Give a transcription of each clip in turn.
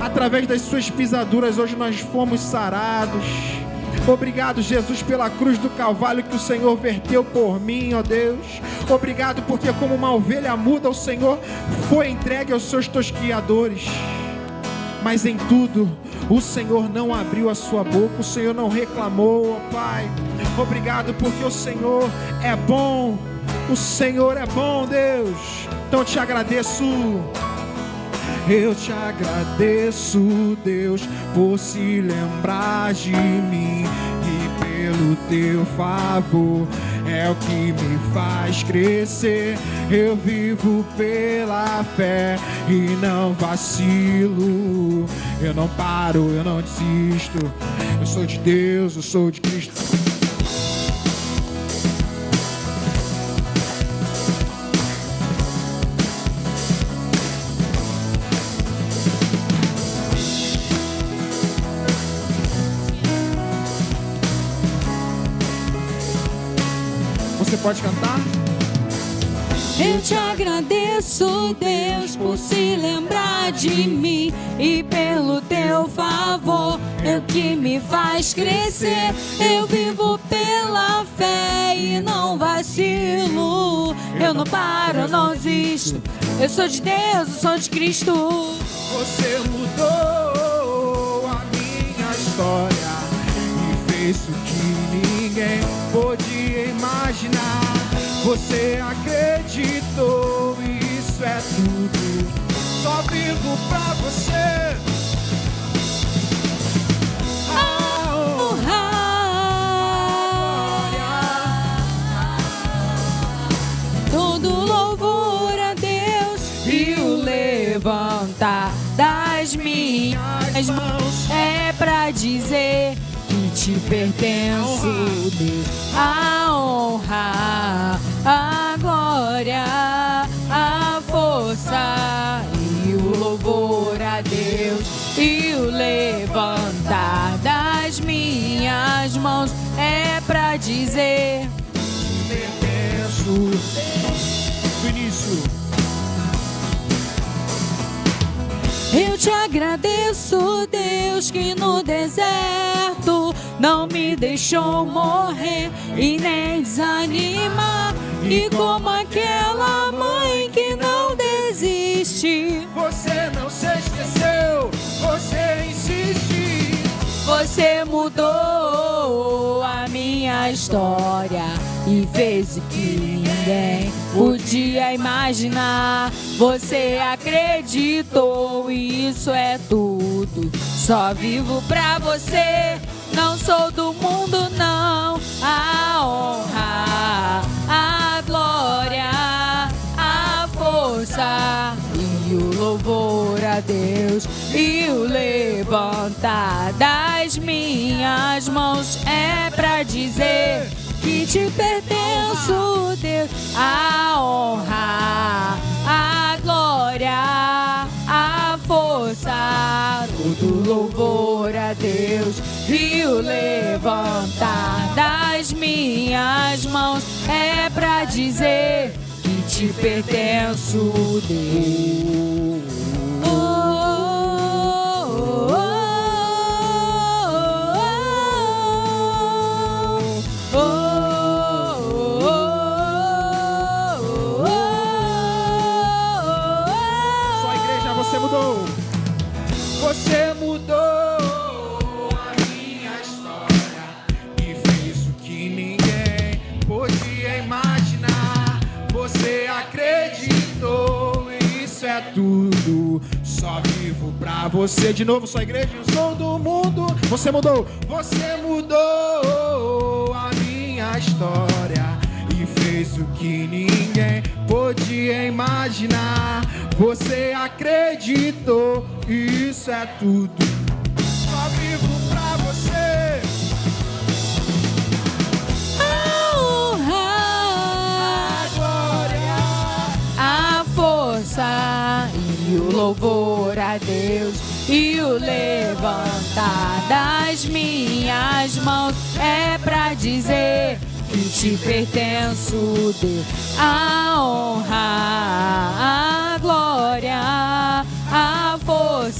Através das suas pisaduras hoje nós fomos sarados. Obrigado, Jesus, pela cruz do Calvário que o Senhor verteu por mim, ó Deus. Obrigado porque como uma ovelha muda o Senhor foi entregue aos seus tosquiadores. Mas em tudo o Senhor não abriu a sua boca, o Senhor não reclamou, ó Pai. Obrigado porque o Senhor é bom. O Senhor é bom, Deus. Então eu te agradeço. Eu te agradeço, Deus, por se lembrar de mim. E pelo teu favor é o que me faz crescer. Eu vivo pela fé e não vacilo. Eu não paro, eu não desisto. Eu sou de Deus, eu sou de Cristo. Você pode cantar? Eu te agradeço, Deus, por se lembrar de mim. E pelo teu favor é o que me faz crescer. Eu vivo pela fé e não vacilo. Eu não paro, eu não desisto. Eu sou de Deus, eu sou de Cristo. Você mudou a minha história e fez o que ninguém podia imaginar. Você acreditou, isso é tudo. Só vivo pra você. A honra, todo louvor a Deus e o levantar das minhas mãos é pra dizer que te pertenço, Deus. A honra, a glória, a força e o louvor a Deus e o levantar das minhas mãos é pra dizer pertenço. Do início. Eu te agradeço, Deus, que no deserto não me deixou morrer e nem desanimar. E como aquela mãe que não desiste, Você não se esqueceu, você insiste. você mudou a minha história e fez o que ninguém podia imaginar. Você acreditou e isso é tudo. Só vivo pra você, não sou do mundo não. A honra, a glória, a força e o louvor a Deus e o levantar das minhas mãos é pra dizer que te pertenço, Deus. A honra, a glória, a força, todo louvor a Deus e o levantar das minhas mãos é pra dizer que te pertenço, Deus. Você mudou a minha história e fez o que ninguém podia imaginar. Você acreditou, isso é tudo. Só vivo pra você. De novo, sua igreja, eu sou do mundo. Você mudou a minha história e fez o que ninguém podia imaginar. Você acreditou, isso é tudo. Só vivo pra você. A honra, A glória, a força e o louvor a Deus e o levantar das minhas mãos é pra dizer que te pertenço, Deus. A honra, a glória, a força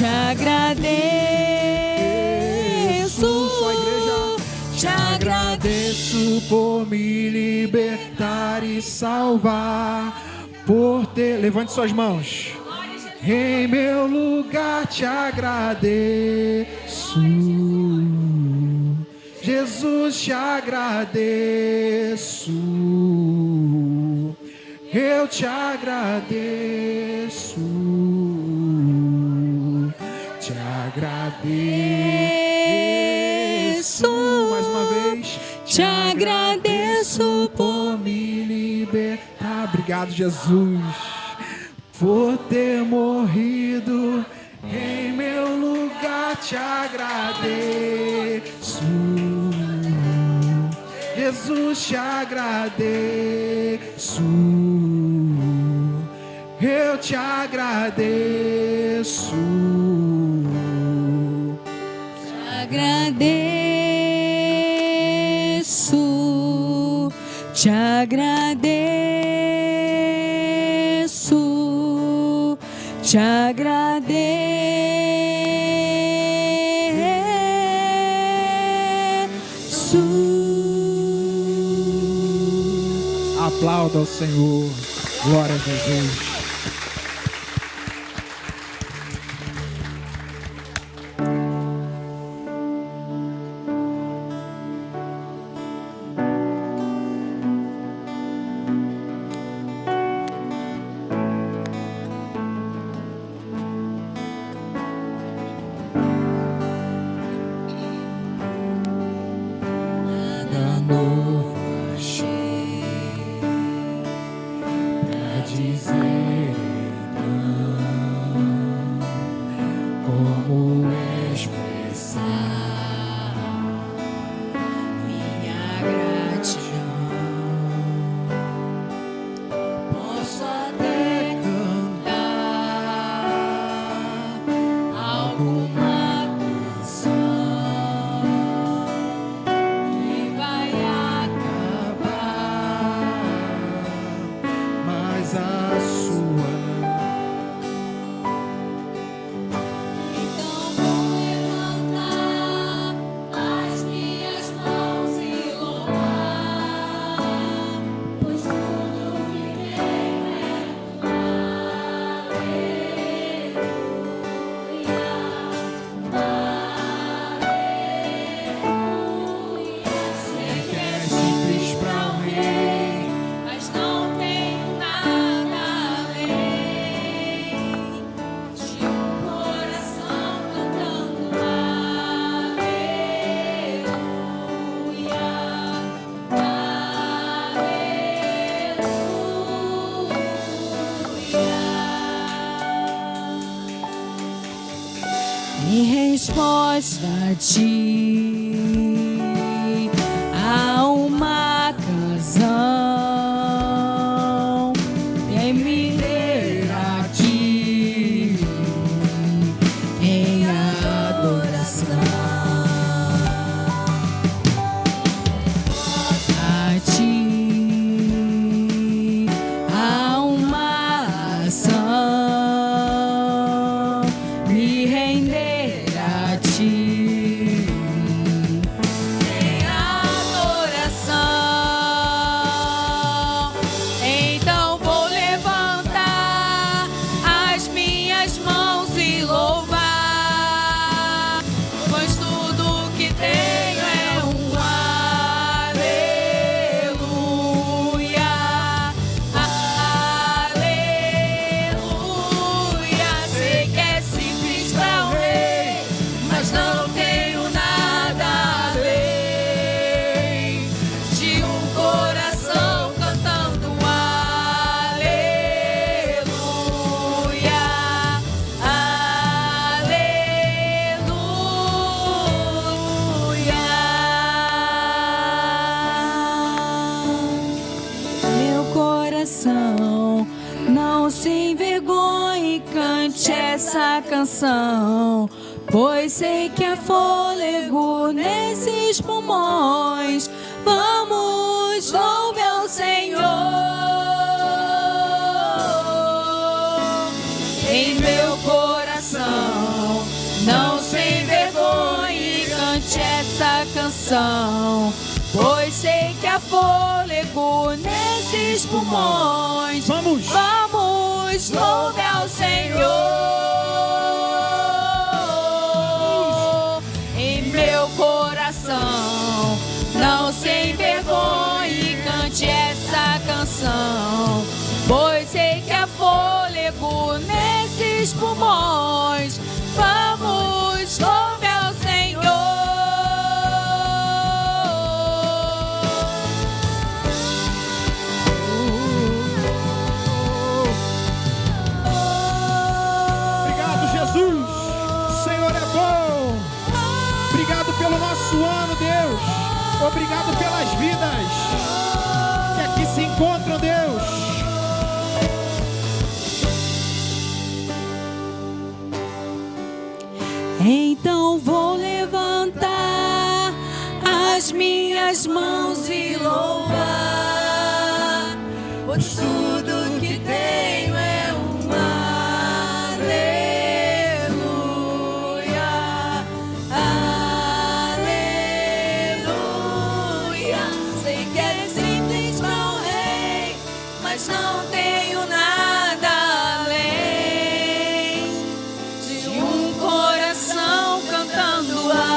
te agradeço, só igreja. te agradeço Por me libertar e salvar, por ter... Levante suas mãos. Em meu lugar te agradeço, Jesus, te agradeço, eu te agradeço, te agradeço, mais uma vez, te agradeço por me libertar. Obrigado, Jesus, por ter morrido em meu lugar, te agradeço, Jesus, te agradeço, eu te agradeço, te agradeço, te agradeço, te agradeço. Aplauda ao Senhor, glória a Jesus. Em resposta a ti, há uma canção em me ler aqui em adoração a ti. Há uma ação me render a ti em adoração. Então vou levantar as minhas mãos e louvar, pois tudo que tenho é um aleluia, aleluia. Sei que é simples para o rei, mas não tenho nada além de um coração cantando aleluia, aleluia. Meu coração, não se envergonhe, cante essa canção, pois sei que há fôlego nesses pulmões. Vamos, louve ao Senhor. Em meu coração coração, pois sei que há fôlego nesses pulmões. Vamos Louve ao Senhor em meu coração. Não se envergonhe, cante essa canção, pois sei que há fôlego nesses pulmões. Vamos, louve ao Senhor. Obrigado, Jesus. O Senhor é bom. Obrigado pelo nosso ano, Deus. Obrigado pelas vidas que aqui se encontram, Deus. Então vou levantar as minhas mãos e louvar, pois tudo que tenho é uma aleluia, aleluia. Sei que é simples para o rei, mas não tenho nada além de um coração cantando aleluia,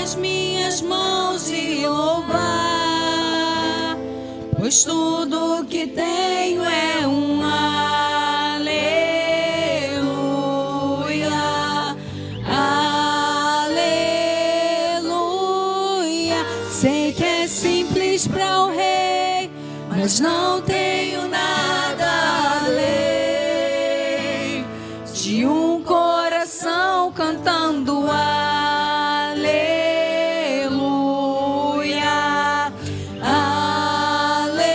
as minhas mãos e louvar, pois tudo que tenho é um aleluia, aleluia. Sei que é simples para o rei, mas não tenho nada além de um coração cantando aleluia, aleluia.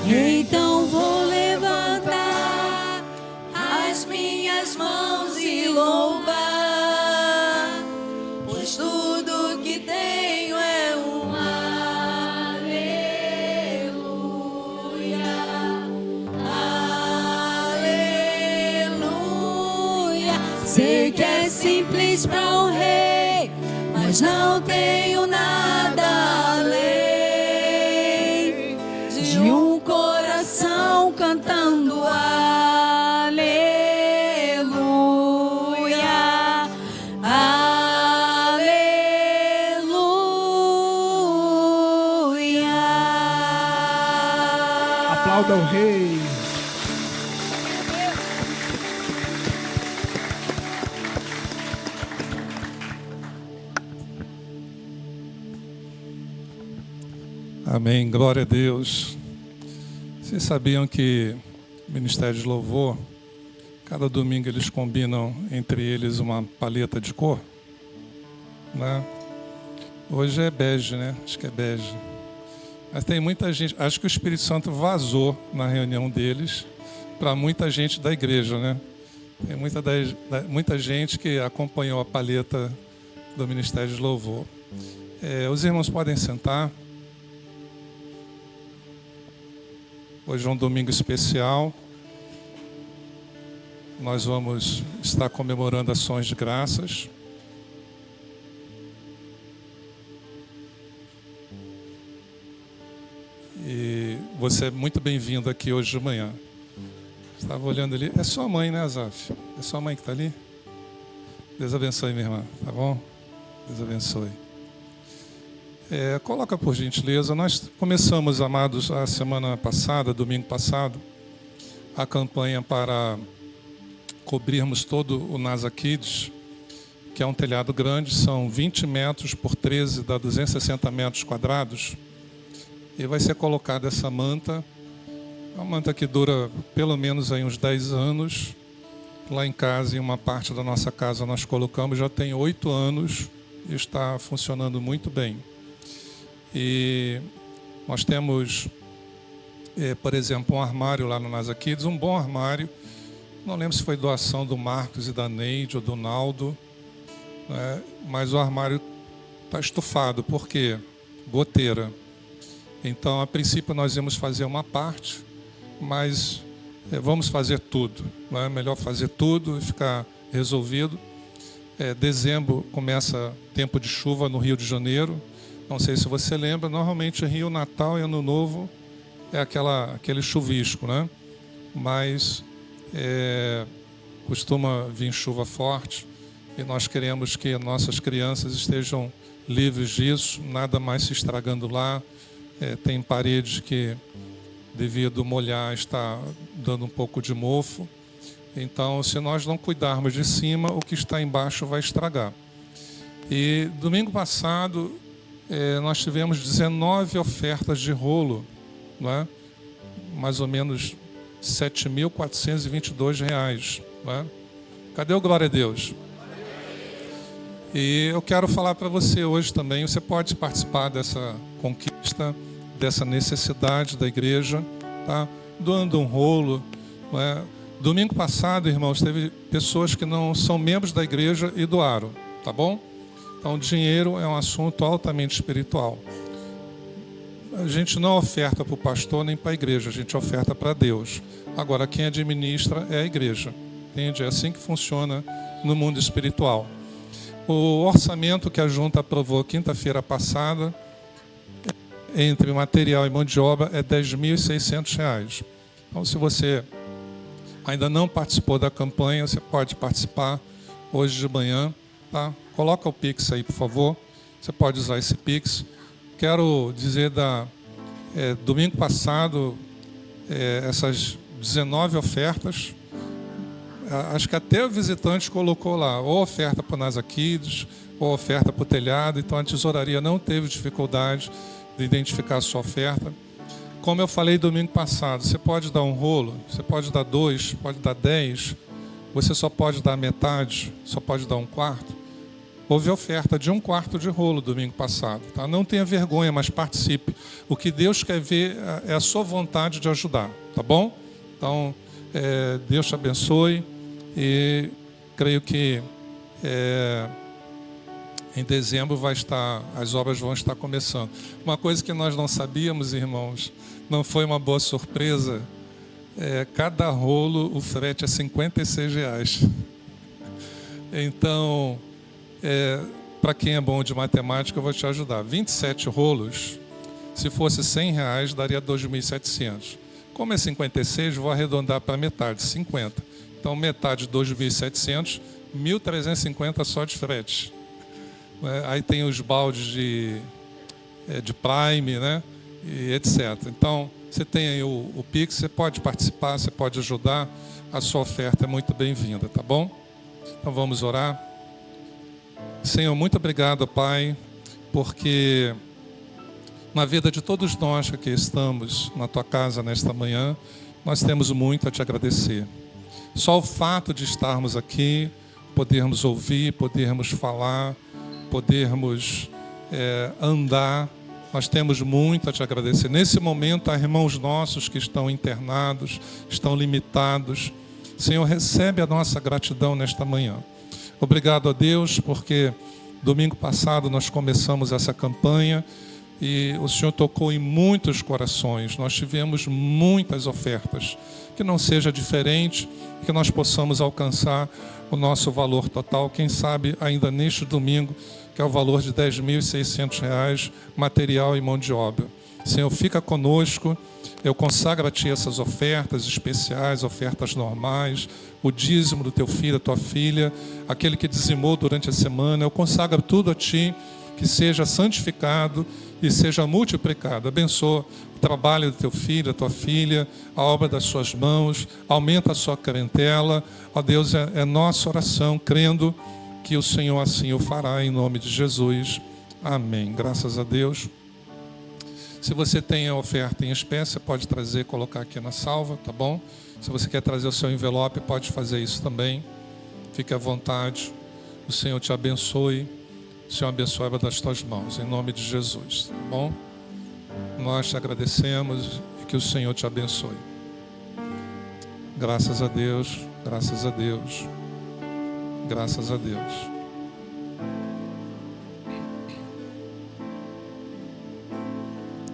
Então vou levantar as minhas mãos e louvar, pois tudo que tenho é um aleluia, aleluia. Sei que é simples para o rei, mas não tenho nada além de um coração cantando aleluia, aleluia. Aplauda o Rei. Amém, glória a Deus. Vocês sabiam que o Ministério de Louvor, cada domingo eles combinam entre eles uma paleta de cor? Né? Hoje é bege, né? Acho que é bege. Mas tem muita gente, acho que o Espírito Santo vazou na reunião deles para muita gente da igreja, né? Tem muita gente que acompanhou a paleta do Ministério de Louvor. Os irmãos podem sentar. Hoje é um domingo especial. Nós vamos estar comemorando ações de graças. E você é muito bem-vindo aqui hoje de manhã. Estava olhando ali. É sua mãe, né, Azaf? É sua mãe que está ali? Deus abençoe, minha irmã. Tá bom? Deus abençoe. Coloca por gentileza. Nós começamos, amados, a semana passada, domingo passado, a campanha para cobrirmos todo o NASA Kids, que é um telhado grande, são 20 metros por 13, dá 260 metros quadrados. E vai ser colocada essa manta, uma manta que dura pelo menos aí uns 10 anos. Lá em casa, em uma parte da nossa casa, nós colocamos, já tem 8 anos e está funcionando muito bem. E nós temos, por exemplo, um armário lá no NASA Kids, um bom armário. Não lembro se foi doação do Marcos e da Neide ou do Naldo, né? Mas o armário está estufado. Por quê? Goteira. Então, a princípio, nós íamos fazer uma parte, mas vamos fazer tudo. Não é melhor fazer tudo e ficar resolvido. Dezembro começa tempo de chuva no Rio de Janeiro. Não sei se você lembra, normalmente Rio, Natal e Ano Novo é aquele chuvisco, né? Mas costuma vir chuva forte e nós queremos que nossas crianças estejam livres disso, nada mais se estragando lá. Tem paredes que, devido molhar, está dando um pouco de mofo. Então, se nós não cuidarmos de cima, o que está embaixo vai estragar. E domingo passado, nós tivemos 19 ofertas de rolo, não é? Mais ou menos R$ 7.422. Não é? Cadê o glória a Deus? E eu quero falar para você hoje também, você pode participar dessa conquista, dessa necessidade da igreja, tá? Doando um rolo, não é? Domingo passado, irmãos, teve pessoas que não são membros da igreja e doaram, tá bom? Então, dinheiro é um assunto altamente espiritual. A gente não oferta para o pastor nem para a igreja, a gente oferta para Deus. Agora, quem administra é a igreja, entende? É assim que funciona no mundo espiritual. O orçamento que a junta aprovou quinta-feira passada, entre material e mão de obra, é R$ 10.600. Então, se você ainda não participou da campanha, você pode participar hoje de manhã, tá? Coloca o Pix aí, por favor. Você pode usar esse Pix. Quero dizer, domingo passado, essas 19 ofertas, acho que até o visitante colocou lá, ou oferta para o NASA Kids, ou oferta para o telhado. Então, a tesouraria não teve dificuldade de identificar a sua oferta. Como eu falei domingo passado, você pode dar um rolo, você pode dar 2, pode dar 10, você só pode dar metade, só pode dar um quarto. Houve oferta de 1/4 de rolo domingo passado. Tá? Não tenha vergonha, mas participe. O que Deus quer ver é a sua vontade de ajudar, tá bom? Então, Deus te abençoe e creio que em dezembro as obras vão estar começando. Uma coisa que nós não sabíamos, irmãos, não foi uma boa surpresa. Cada rolo, o frete é R$ 56. Então, para quem é bom de matemática, eu vou te ajudar. 27 rolos, se fosse R$ 100, daria 2.700. Como é 56, vou arredondar para metade, 50. Então, metade de 2.700, 1.350 só de frete. Aí tem os baldes de Prime, né? E etc. Então, você tem aí o Pix, você pode participar, você pode ajudar. A sua oferta é muito bem-vinda, tá bom? Então, vamos orar. Senhor, muito obrigado, Pai, porque na vida de todos nós que aqui estamos na Tua casa nesta manhã, nós temos muito a Te agradecer. Só o fato de estarmos aqui, podermos ouvir, podermos falar, podermos andar, nós temos muito a Te agradecer. Nesse momento, há irmãos nossos que estão internados, estão limitados. Senhor, recebe a nossa gratidão nesta manhã. Obrigado a Deus, porque domingo passado nós começamos essa campanha e o Senhor tocou em muitos corações. Nós tivemos muitas ofertas. Que não seja diferente, que nós possamos alcançar o nosso valor total, quem sabe ainda neste domingo, que é o valor de R$ 10.600, material e mão de obra. Senhor, fica conosco. Eu consagro a Ti essas ofertas especiais, ofertas normais, o dízimo do Teu filho, da Tua filha, aquele que dizimou durante a semana. Eu consagro tudo a Ti que seja santificado e seja multiplicado. Abençoa o trabalho do teu filho, da tua filha, a obra das suas mãos, aumenta a sua clientela. Ó Deus, é nossa oração, crendo que o Senhor assim o fará, em nome de Jesus. Amém. Graças a Deus. Se você tem a oferta em espécie, pode trazer, colocar aqui na salva, tá bom? Se você quer trazer o seu envelope, pode fazer isso também. Fique à vontade. O Senhor te abençoe. O Senhor abençoe a obra das tuas mãos, em nome de Jesus, tá bom? Nós te agradecemos e que o Senhor te abençoe. Graças a Deus, graças a Deus, graças a Deus.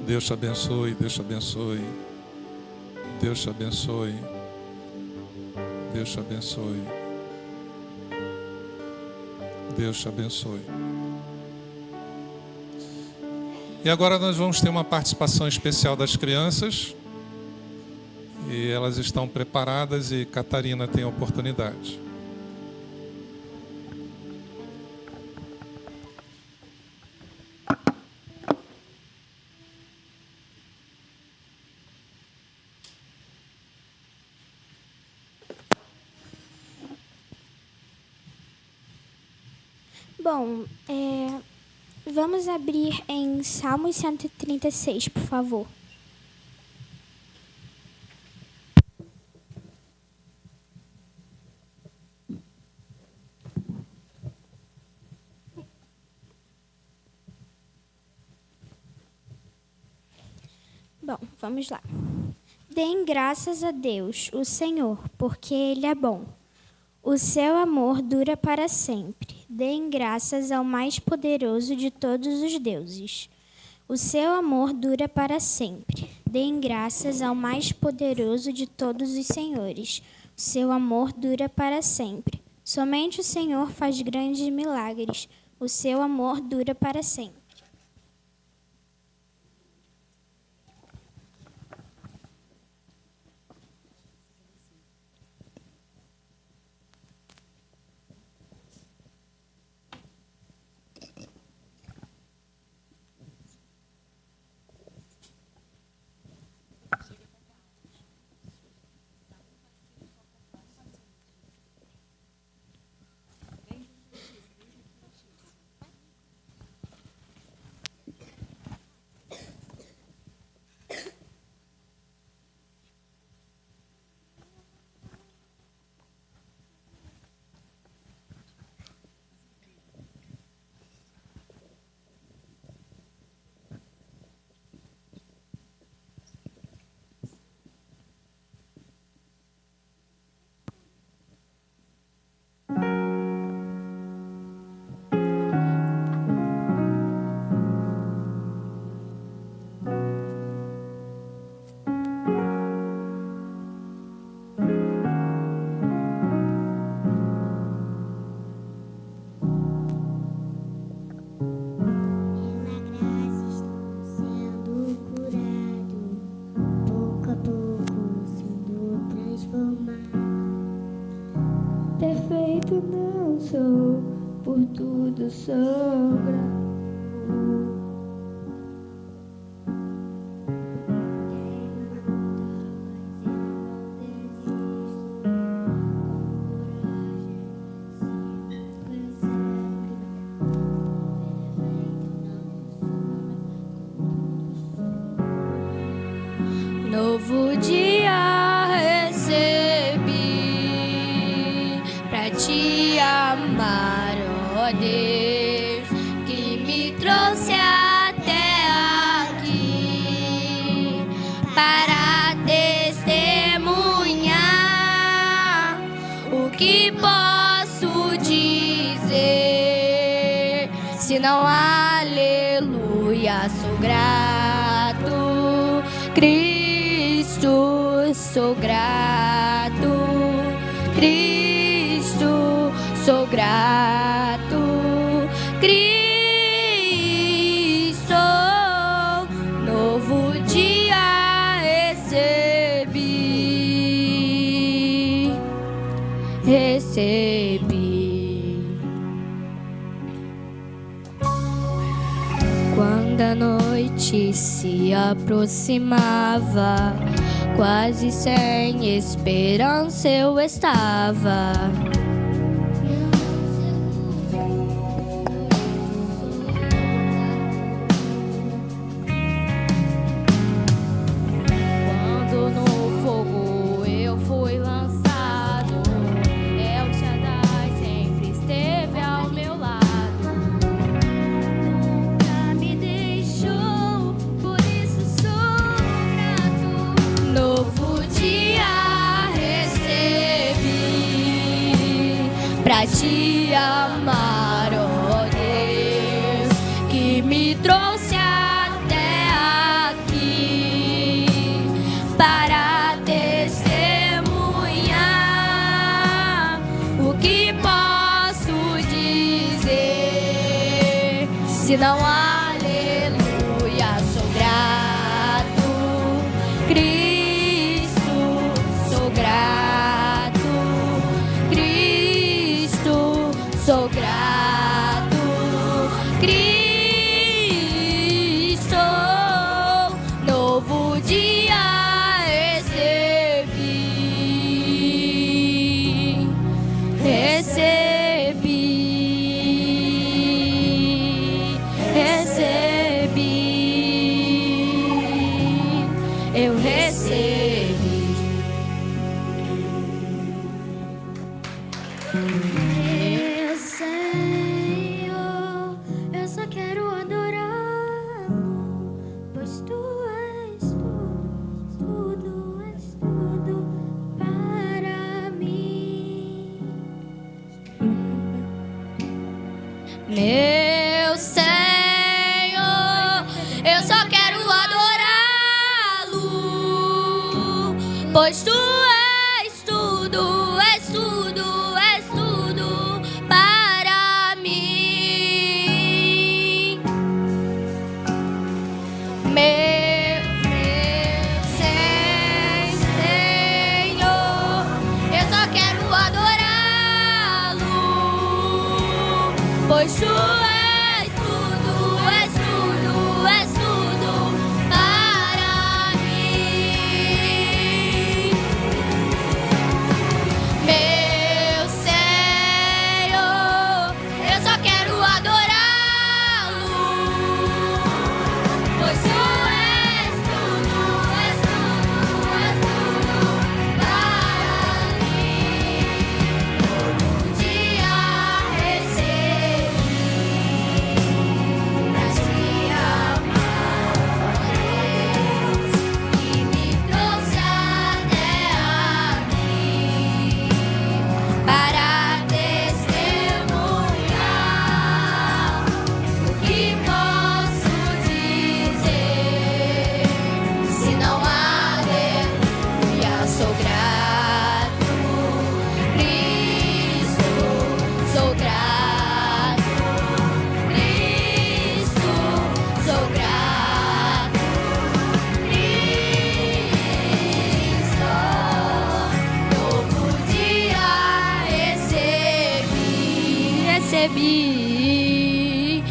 Deus te abençoe, Deus te abençoe. Deus te abençoe. Deus te abençoe. Deus te abençoe. E agora nós vamos ter uma participação especial das crianças. E elas estão preparadas e Catarina tem a oportunidade. Bom, vamos abrir em Salmos 136, por favor. Bom, vamos lá. Deem graças a Deus, o Senhor, porque Ele é bom. O seu amor dura para sempre. Deem graças ao mais poderoso de todos os deuses. O seu amor dura para sempre. Deem graças ao mais poderoso de todos os senhores. O seu amor dura para sempre. Somente o Senhor faz grandes milagres. O seu amor dura para sempre. Perfeito não sou, por tudo sou grato. Novo dia recebi pra te amar, ó Deus, que me trouxe até aqui para testemunhar. O que posso dizer, senão aleluia, sou grato, Cristo, sou grato, Cristo, sou grato, Cristo, novo dia recebi. morte se aproximava, quase sem esperança eu estava. Quando no fogo eu fui lançado, El Shaddai sempre esteve ao meu lado. Nunca me deixou, por isso sou grato. Novo dia recebi pra te amar, ó Deus, que me trouxe até aqui para testemunhar. O que posso dizer se não aleluia? Sou grato, Cristo, sou grato, Cristo, sou grato, Cristo. Novo dia recebi, eu recebi. Meu Senhor, eu só quero adorá-lo, pois tu és tudo és tudo para mim. Meu Senhor, eu só quero adorá-lo, pois tu és tudo para mim. Meu Senhor, eu só quero adorá-lo, pois tu és tudo para mim. Meu Senhor, eu só quero adorá-lo, pois tu és tudo para mim. Novo dia recebi pra te amar, Deus, que me trouxe até aqui para testemunhar. O que posso dizer se não aleluia? Sou grato, Cristo, sou grato, Cristo, sou grato, Cristo. Novo dia recebi,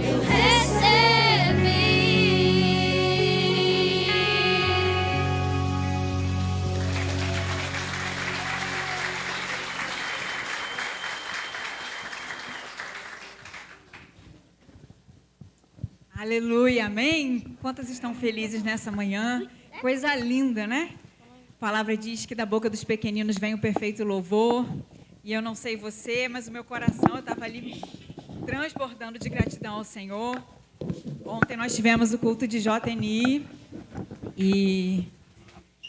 eu recebi. Aleluia, amém? Quantas estão felizes nessa manhã? Coisa linda, né? A palavra diz que da boca dos pequeninos vem o perfeito louvor. E eu não sei você, mas o meu coração estava ali transbordando de gratidão ao Senhor. Ontem nós tivemos o culto de JNI e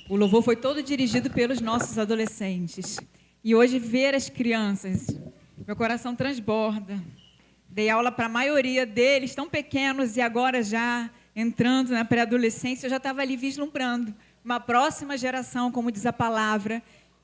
o louvor foi todo dirigido pelos nossos adolescentes. E hoje ver as crianças, meu coração transborda. Dei aula para a maioria deles, tão pequenos, e agora já entrando na pré-adolescência, eu já estava ali vislumbrando uma próxima geração, como diz a palavra,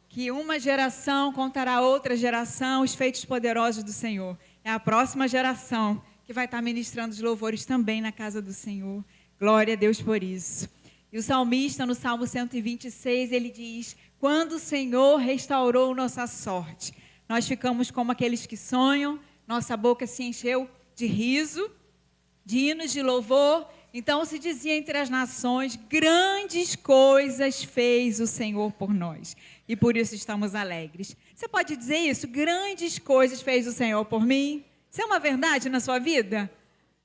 que uma geração contará a outra geração os feitos poderosos do Senhor. É a próxima geração que vai estar ministrando os louvores também na casa do Senhor. Glória a Deus por isso. E o salmista, no Salmo 126, ele diz: quando o Senhor restaurou nossa sorte. Nós ficamos como aqueles que sonham, nossa boca se encheu de riso, de hinos de louvor. Então se dizia entre as nações: grandes coisas fez o Senhor por nós. E por isso estamos alegres. Você pode dizer isso? Grandes coisas fez o Senhor por mim? Isso é uma verdade na sua vida?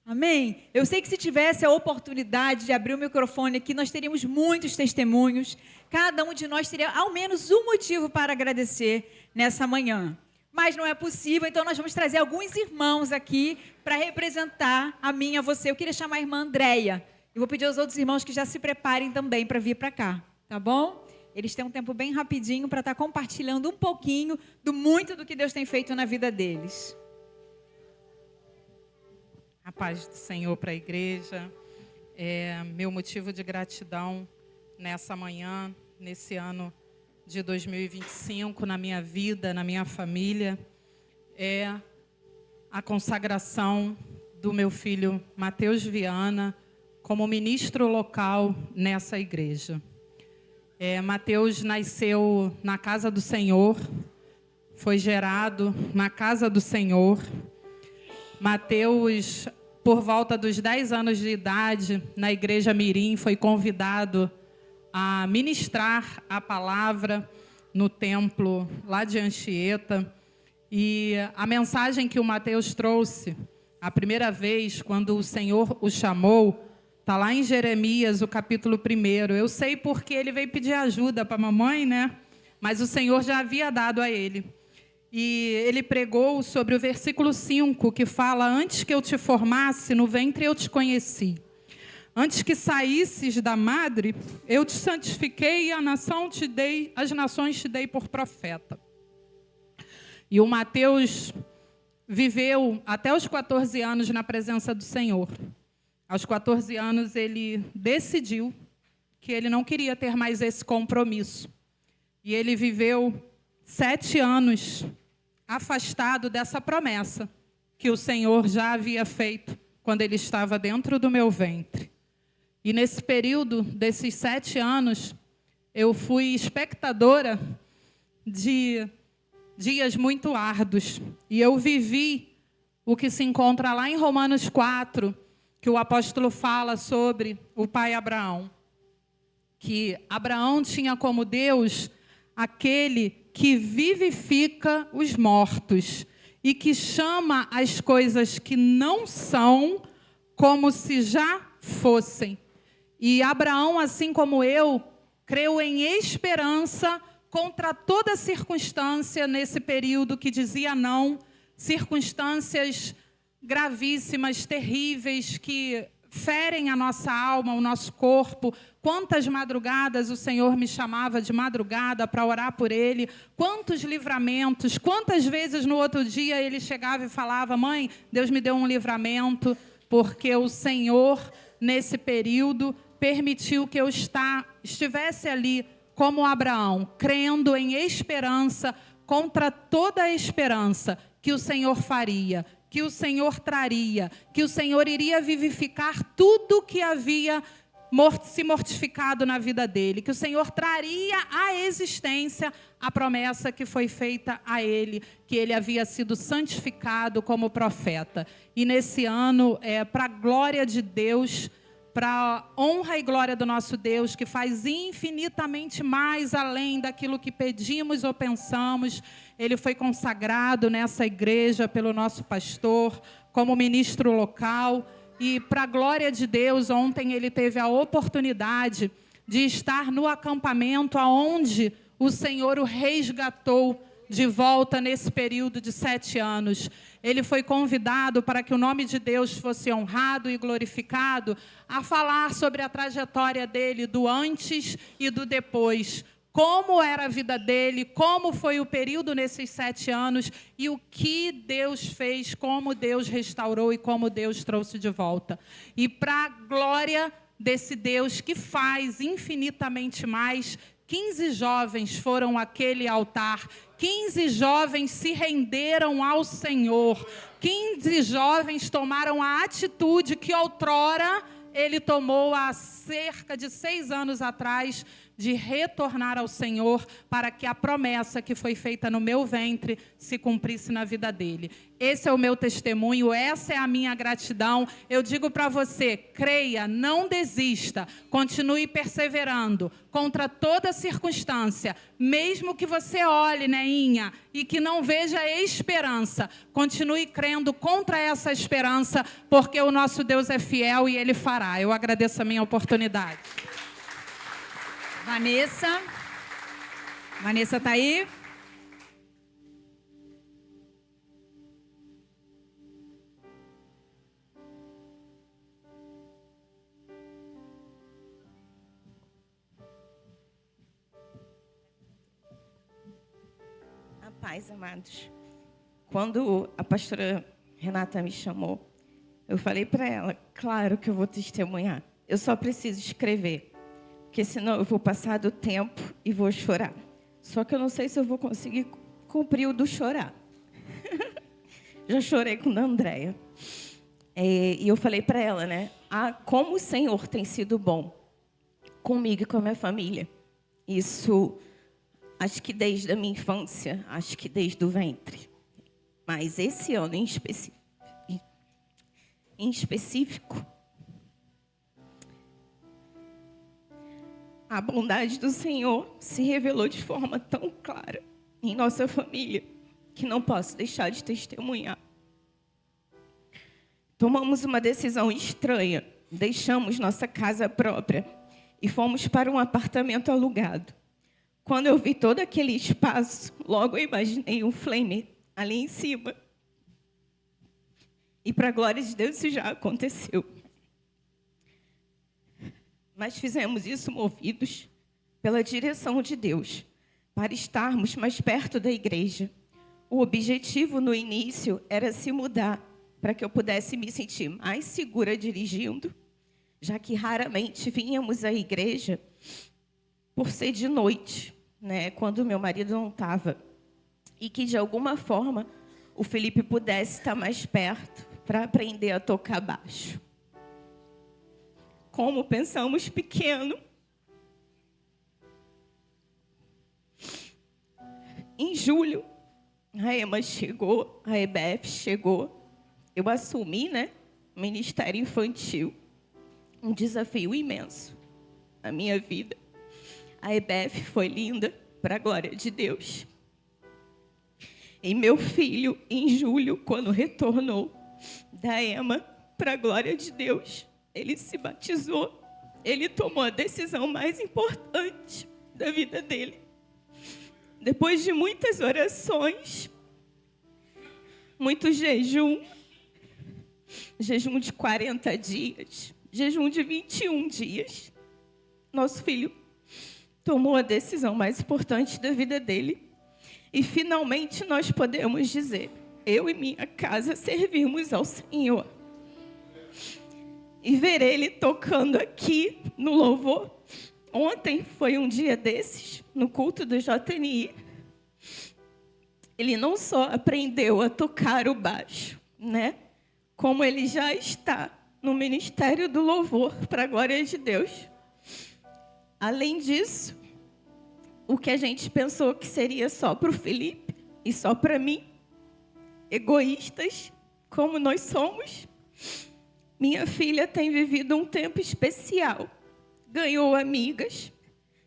Amém? Eu sei que se tivesse a oportunidade de abrir o microfone aqui, nós teríamos muitos testemunhos. Cada um de nós teria ao menos um motivo para agradecer nessa manhã. Mas não é possível, então nós vamos trazer alguns irmãos aqui para representar a mim e a você. Eu queria chamar a irmã Andréia. Eu vou pedir aos outros irmãos que já se preparem também para vir para cá, tá bom? Eles têm um tempo bem rapidinho para estar compartilhando um pouquinho do muito do que Deus tem feito na vida deles. A paz do Senhor para a igreja. Meu motivo de gratidão nessa manhã, nesse ano de 2025, na minha vida, na minha família, é a consagração do meu filho Mateus Viana como ministro local nessa igreja. Mateus nasceu na casa do Senhor, foi gerado na casa do Senhor. Mateus, por volta dos 10 anos de idade, na igreja Mirim, foi convidado a ministrar a palavra no templo lá de Anchieta. E a mensagem que o Mateus trouxe, a primeira vez, quando o Senhor o chamou, está lá em Jeremias, o capítulo 1. Eu sei porque ele veio pedir ajuda para a mamãe, né? Mas o Senhor já havia dado a ele. E ele pregou sobre o versículo 5, que fala: antes que eu te formasse, no ventre eu te conheci. Antes que saísses da madre, eu te santifiquei e as nações te dei por profeta. E o Mateus viveu até os 14 anos na presença do Senhor. Aos 14 anos, ele decidiu que ele não queria ter mais esse compromisso. E ele viveu 7 anos afastado dessa promessa que o Senhor já havia feito quando ele estava dentro do meu ventre. E nesse período desses 7 anos, eu fui espectadora de dias muito árduos. E eu vivi o que se encontra lá em Romanos 4, que o apóstolo fala sobre o pai Abraão. Que Abraão tinha como Deus aquele que vivifica os mortos e que chama as coisas que não são como se já fossem. E Abraão, assim como eu, creu em esperança contra toda circunstância nesse período que dizia não, circunstâncias gravíssimas, terríveis, que ferem a nossa alma, o nosso corpo. Quantas madrugadas o Senhor me chamava de madrugada para orar por ele, quantos livramentos, quantas vezes no outro dia ele chegava e falava: mãe, Deus me deu um livramento, porque o Senhor, nesse período, permitiu que eu estivesse ali como Abraão, crendo em esperança contra toda a esperança que o Senhor faria, que o Senhor traria, que o Senhor iria vivificar tudo que havia se mortificado na vida dele, que o Senhor traria à existência a promessa que foi feita a ele, que ele havia sido santificado como profeta. E nesse ano, para a glória de Deus, para a honra e glória do nosso Deus, que faz infinitamente mais além daquilo que pedimos ou pensamos, ele foi consagrado nessa igreja pelo nosso pastor, como ministro local. E, para a glória de Deus, ontem ele teve a oportunidade de estar no acampamento onde o Senhor o resgatou de volta nesse período de 7 anos. Ele foi convidado para que o nome de Deus fosse honrado e glorificado, a falar sobre a trajetória dele, do antes e do depois. Como era a vida dele, como foi o período nesses 7 anos e o que Deus fez, como Deus restaurou e como Deus trouxe de volta. E para a glória desse Deus que faz infinitamente mais, 15 jovens foram àquele altar, 15 jovens se renderam ao Senhor, 15 jovens tomaram a atitude que outrora ele tomou há cerca de 6 anos atrás, de retornar ao Senhor para que a promessa que foi feita no meu ventre se cumprisse na vida dele. Esse é o meu testemunho, essa é a minha gratidão. Eu digo para você, creia, não desista, continue perseverando contra toda circunstância, mesmo que você olhe, Neinha, e que não veja esperança, continue crendo contra essa esperança, porque o nosso Deus é fiel e Ele fará. Eu agradeço a minha oportunidade. Vanessa está aí? A paz, amados. Quando a pastora Renata me chamou, eu falei para ela, claro que eu vou testemunhar. Eu só preciso escrever, porque senão eu vou passar do tempo e vou chorar. Só que eu não sei se eu vou conseguir cumprir o do chorar. Já chorei com a Andréia. E eu falei para ela, né? Como o Senhor tem sido bom comigo e com a minha família. Isso, acho que desde a minha infância, acho que desde o ventre. Mas esse ano em específico, a bondade do Senhor se revelou de forma tão clara em nossa família, que não posso deixar de testemunhar. Tomamos uma decisão estranha, deixamos nossa casa própria e fomos para um apartamento alugado. Quando eu vi todo aquele espaço, logo eu imaginei um flame ali em cima. E para a glória de Deus isso já aconteceu. Mas fizemos isso movidos pela direção de Deus, para estarmos mais perto da igreja. O objetivo no início era se mudar, para que eu pudesse me sentir mais segura dirigindo, já que raramente vínhamos à igreja por ser de noite, né, quando meu marido não estava. E que, de alguma forma, o Felipe pudesse estar mais perto para aprender a tocar baixo. Como pensamos pequeno, em julho, a Ema chegou, a EBF chegou. Eu assumi, né, o Ministério Infantil. Um desafio imenso na minha vida. A EBF foi linda, para a glória de Deus. E meu filho, em julho, quando retornou da Ema, para a glória de Deus, ele se batizou. Ele tomou a decisão mais importante da vida dele. Depois de muitas orações, muito jejum de 40 dias, jejum de 21 dias, nosso filho tomou a decisão mais importante da vida dele. E finalmente nós podemos dizer, eu e minha casa servimos ao Senhor. E ver ele tocando aqui no louvor. Ontem foi um dia desses, no culto do JNI. Ele não só aprendeu a tocar o baixo, né? Como ele já está no ministério do louvor, para a glória de Deus. Além disso, o que a gente pensou que seria só para o Felipe e só para mim, egoístas como nós somos, minha filha tem vivido um tempo especial. Ganhou amigas,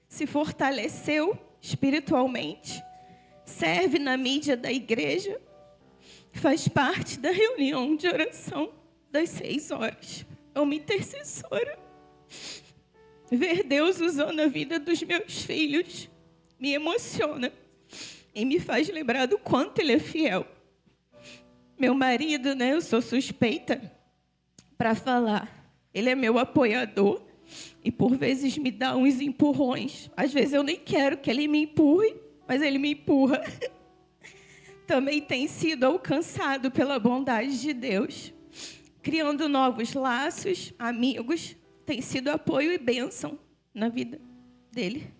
se fortaleceu espiritualmente, serve na mídia da igreja, faz parte da reunião de oração das 6 horas. É uma intercessora. Ver Deus usando a vida dos meus filhos me emociona e me faz lembrar do quanto Ele é fiel. Meu marido, né, eu sou suspeita para falar. Ele é meu apoiador e por vezes me dá uns empurrões. Às vezes eu nem quero que ele me empurre, mas ele me empurra. Também tem sido alcançado pela bondade de Deus, criando novos laços, amigos, tem sido apoio e bênção na vida dele.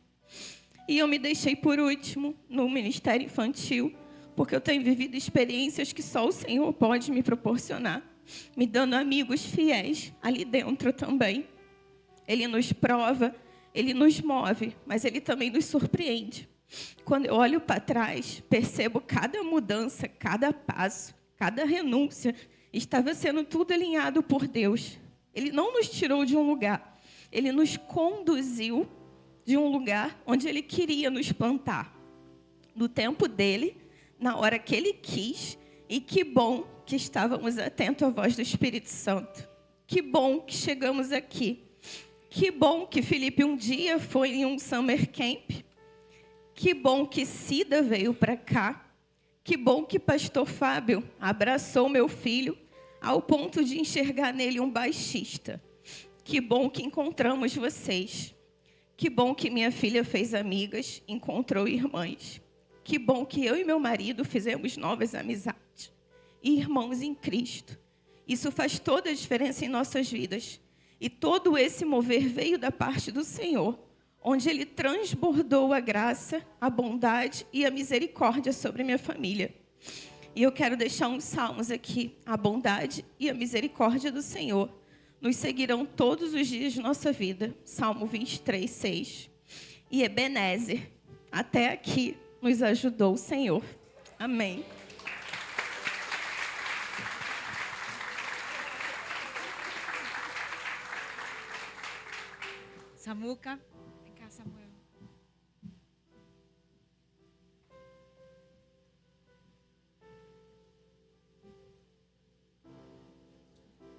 E eu me deixei por último no Ministério Infantil, porque eu tenho vivido experiências que só o Senhor pode me proporcionar, me dando amigos fiéis ali dentro também. Ele nos prova Ele nos move, mas Ele também nos surpreende. Quando eu olho para trás, percebo cada mudança, cada passo, cada renúncia, estava sendo tudo alinhado por Deus. Ele não nos tirou de um lugar, Ele nos conduziu de um lugar onde Ele queria nos plantar. No tempo dEle, na hora que Ele quis, e que bom que estávamos atentos à voz do Espírito Santo. Que bom que chegamos aqui. Que bom que Felipe um dia foi em um summer camp. Que bom que Cida veio para cá. Que bom que pastor Fábio abraçou meu filho ao ponto de enxergar nele um baixista. Que bom que encontramos vocês. Que bom que minha filha fez amigas, encontrou irmãs. Que bom que eu e meu marido fizemos novas amizades. E irmãos em Cristo. Isso faz toda a diferença em nossas vidas. E todo esse mover veio da parte do Senhor, onde Ele transbordou a graça, a bondade e a misericórdia sobre minha família. E eu quero deixar uns salmos aqui. A bondade e a misericórdia do Senhor nos seguirão todos os dias de nossa vida. Salmo 23, 6. E Ebenezer, até aqui nos ajudou o Senhor. Amém. Samuca, vem cá, Samuel.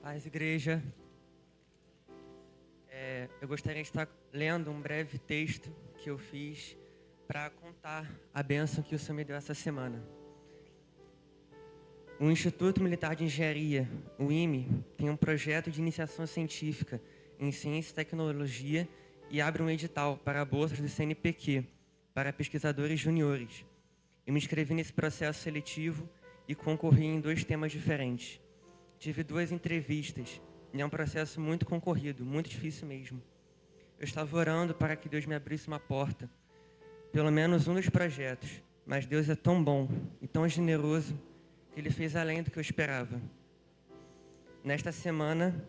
Paz, igreja. Eu gostaria de estar lendo um breve texto que eu fiz para contar a bênção que o Senhor me deu essa semana. O Instituto Militar de Engenharia, o IME, tem um projeto de iniciação científica em ciência e tecnologia e abre um edital para bolsas do CNPq para pesquisadores juniores. Eu me inscrevi nesse processo seletivo e concorri em 2 temas diferentes. Tive 2 entrevistas e é um processo muito concorrido, muito difícil mesmo. Eu estava orando para que Deus me abrisse uma porta, pelo menos um dos projetos, mas Deus é tão bom e tão generoso que Ele fez além do que eu esperava. Nesta semana,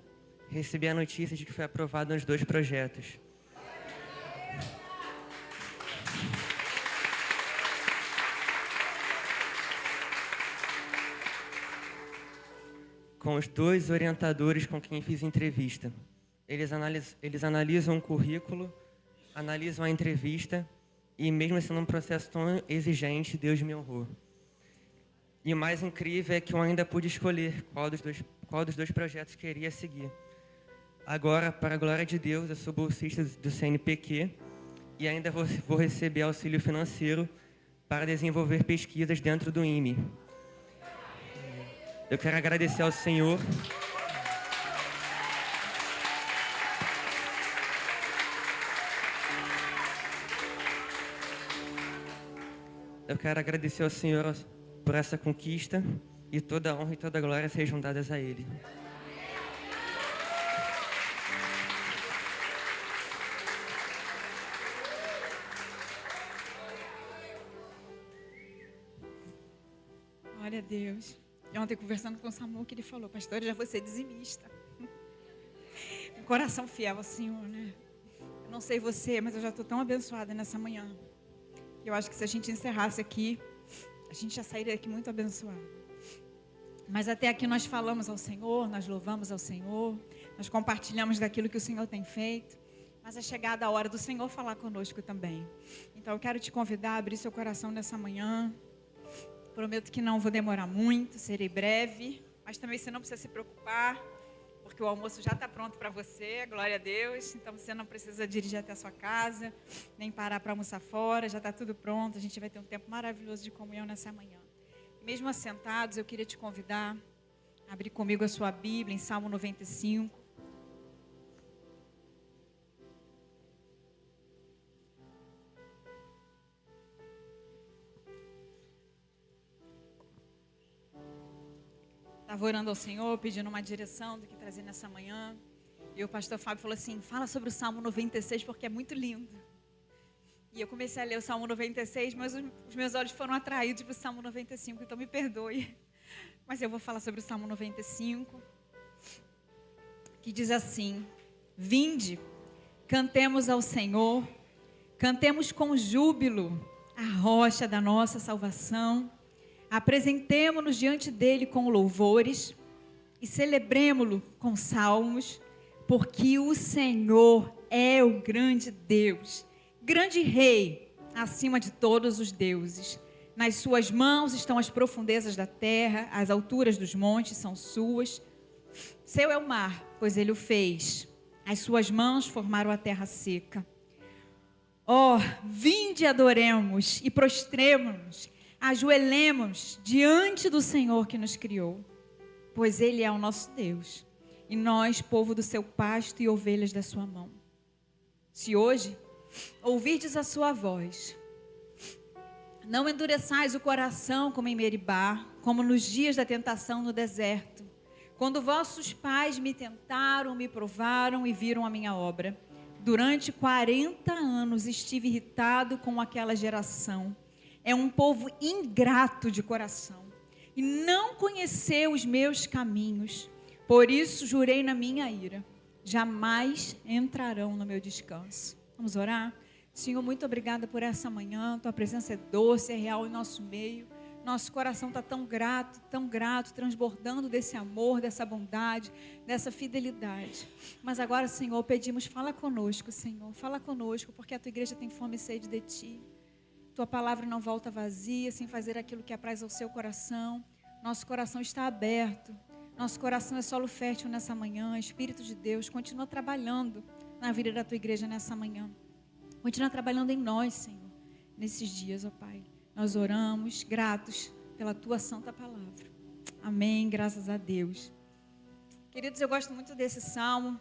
recebi a notícia de que foi aprovado nos 2 projetos. Com os 2 orientadores com quem fiz entrevista. Eles analisam o currículo, analisam a entrevista e mesmo sendo um processo tão exigente, Deus me honrou. E o mais incrível é que eu ainda pude escolher qual dos 2 projetos queria seguir. Agora, para a glória de Deus, eu sou bolsista do CNPq e ainda vou receber auxílio financeiro para desenvolver pesquisas dentro do IME. Eu quero agradecer ao Senhor. Eu quero agradecer ao Senhor por essa conquista e toda a honra e toda a glória sejam dadas a Ele. Glória a Deus. E ontem, conversando com o Samuel, que ele falou, pastor, eu já vou ser dizimista. Um coração fiel ao Senhor, né? Eu não sei você, mas eu já estou tão abençoada nessa manhã. Eu acho que se a gente encerrasse aqui, a gente já sairia aqui muito abençoado. Mas até aqui nós falamos ao Senhor, nós louvamos ao Senhor, nós compartilhamos daquilo que o Senhor tem feito. Mas é chegada a hora do Senhor falar conosco também. Então eu quero te convidar a abrir seu coração nessa manhã. Prometo que não vou demorar muito, serei breve, mas também você não precisa se preocupar, porque o almoço já está pronto para você, glória a Deus. Então você não precisa dirigir até a sua casa, nem parar para almoçar fora, já está tudo pronto. A gente vai ter um tempo maravilhoso de comunhão nessa manhã. Mesmo assentados, eu queria te convidar a abrir comigo a sua Bíblia em Salmo 95. Estava orando ao Senhor, pedindo uma direção do que trazer nessa manhã. E o pastor Fábio falou assim, fala sobre o Salmo 96 porque é muito lindo. E eu comecei a ler o Salmo 96, mas os meus olhos foram atraídos para o Salmo 95, então me perdoe. Mas eu vou falar sobre o Salmo 95, que diz assim, vinde, cantemos ao Senhor, cantemos com júbilo a rocha da nossa salvação, apresentemo-nos diante dele com louvores e celebremo-lo com salmos, porque o Senhor é o grande Deus, grande Rei, acima de todos os deuses. Nas suas mãos estão as profundezas da terra, as alturas dos montes são suas. Seu é o mar, pois ele o fez. As suas mãos formaram a terra seca. Ó, vinde e adoremos e prostremo-nos, ajoelemos diante do Senhor que nos criou, pois ele é o nosso Deus, e nós, povo do seu pasto e ovelhas da sua mão. Se hoje ouvirdes a sua voz, não endureçais o coração como em Meribá, como nos dias da tentação no deserto, quando vossos pais me tentaram, me provaram e viram a minha obra. Durante 40 anos estive irritado com aquela geração. É um povo ingrato de coração e não conheceu os meus caminhos. Por isso jurei na minha ira, jamais entrarão no meu descanso. Vamos orar? Senhor, muito obrigada por essa manhã. Tua presença é doce, é real em nosso meio. Nosso coração está tão grato, transbordando desse amor, dessa bondade, dessa fidelidade. Mas agora, Senhor, pedimos, fala conosco, Senhor. Fala conosco, porque a Tua igreja tem fome e sede de Ti. Tua palavra não volta vazia, sem fazer aquilo que apraz ao seu coração. Nosso coração está aberto. Nosso coração é solo fértil nessa manhã. Espírito de Deus, continua trabalhando na vida da Tua igreja nessa manhã. Continua trabalhando em nós, Senhor, nesses dias, ó Pai. Nós oramos, gratos pela Tua santa palavra. Amém, graças a Deus. Queridos, eu gosto muito desse salmo.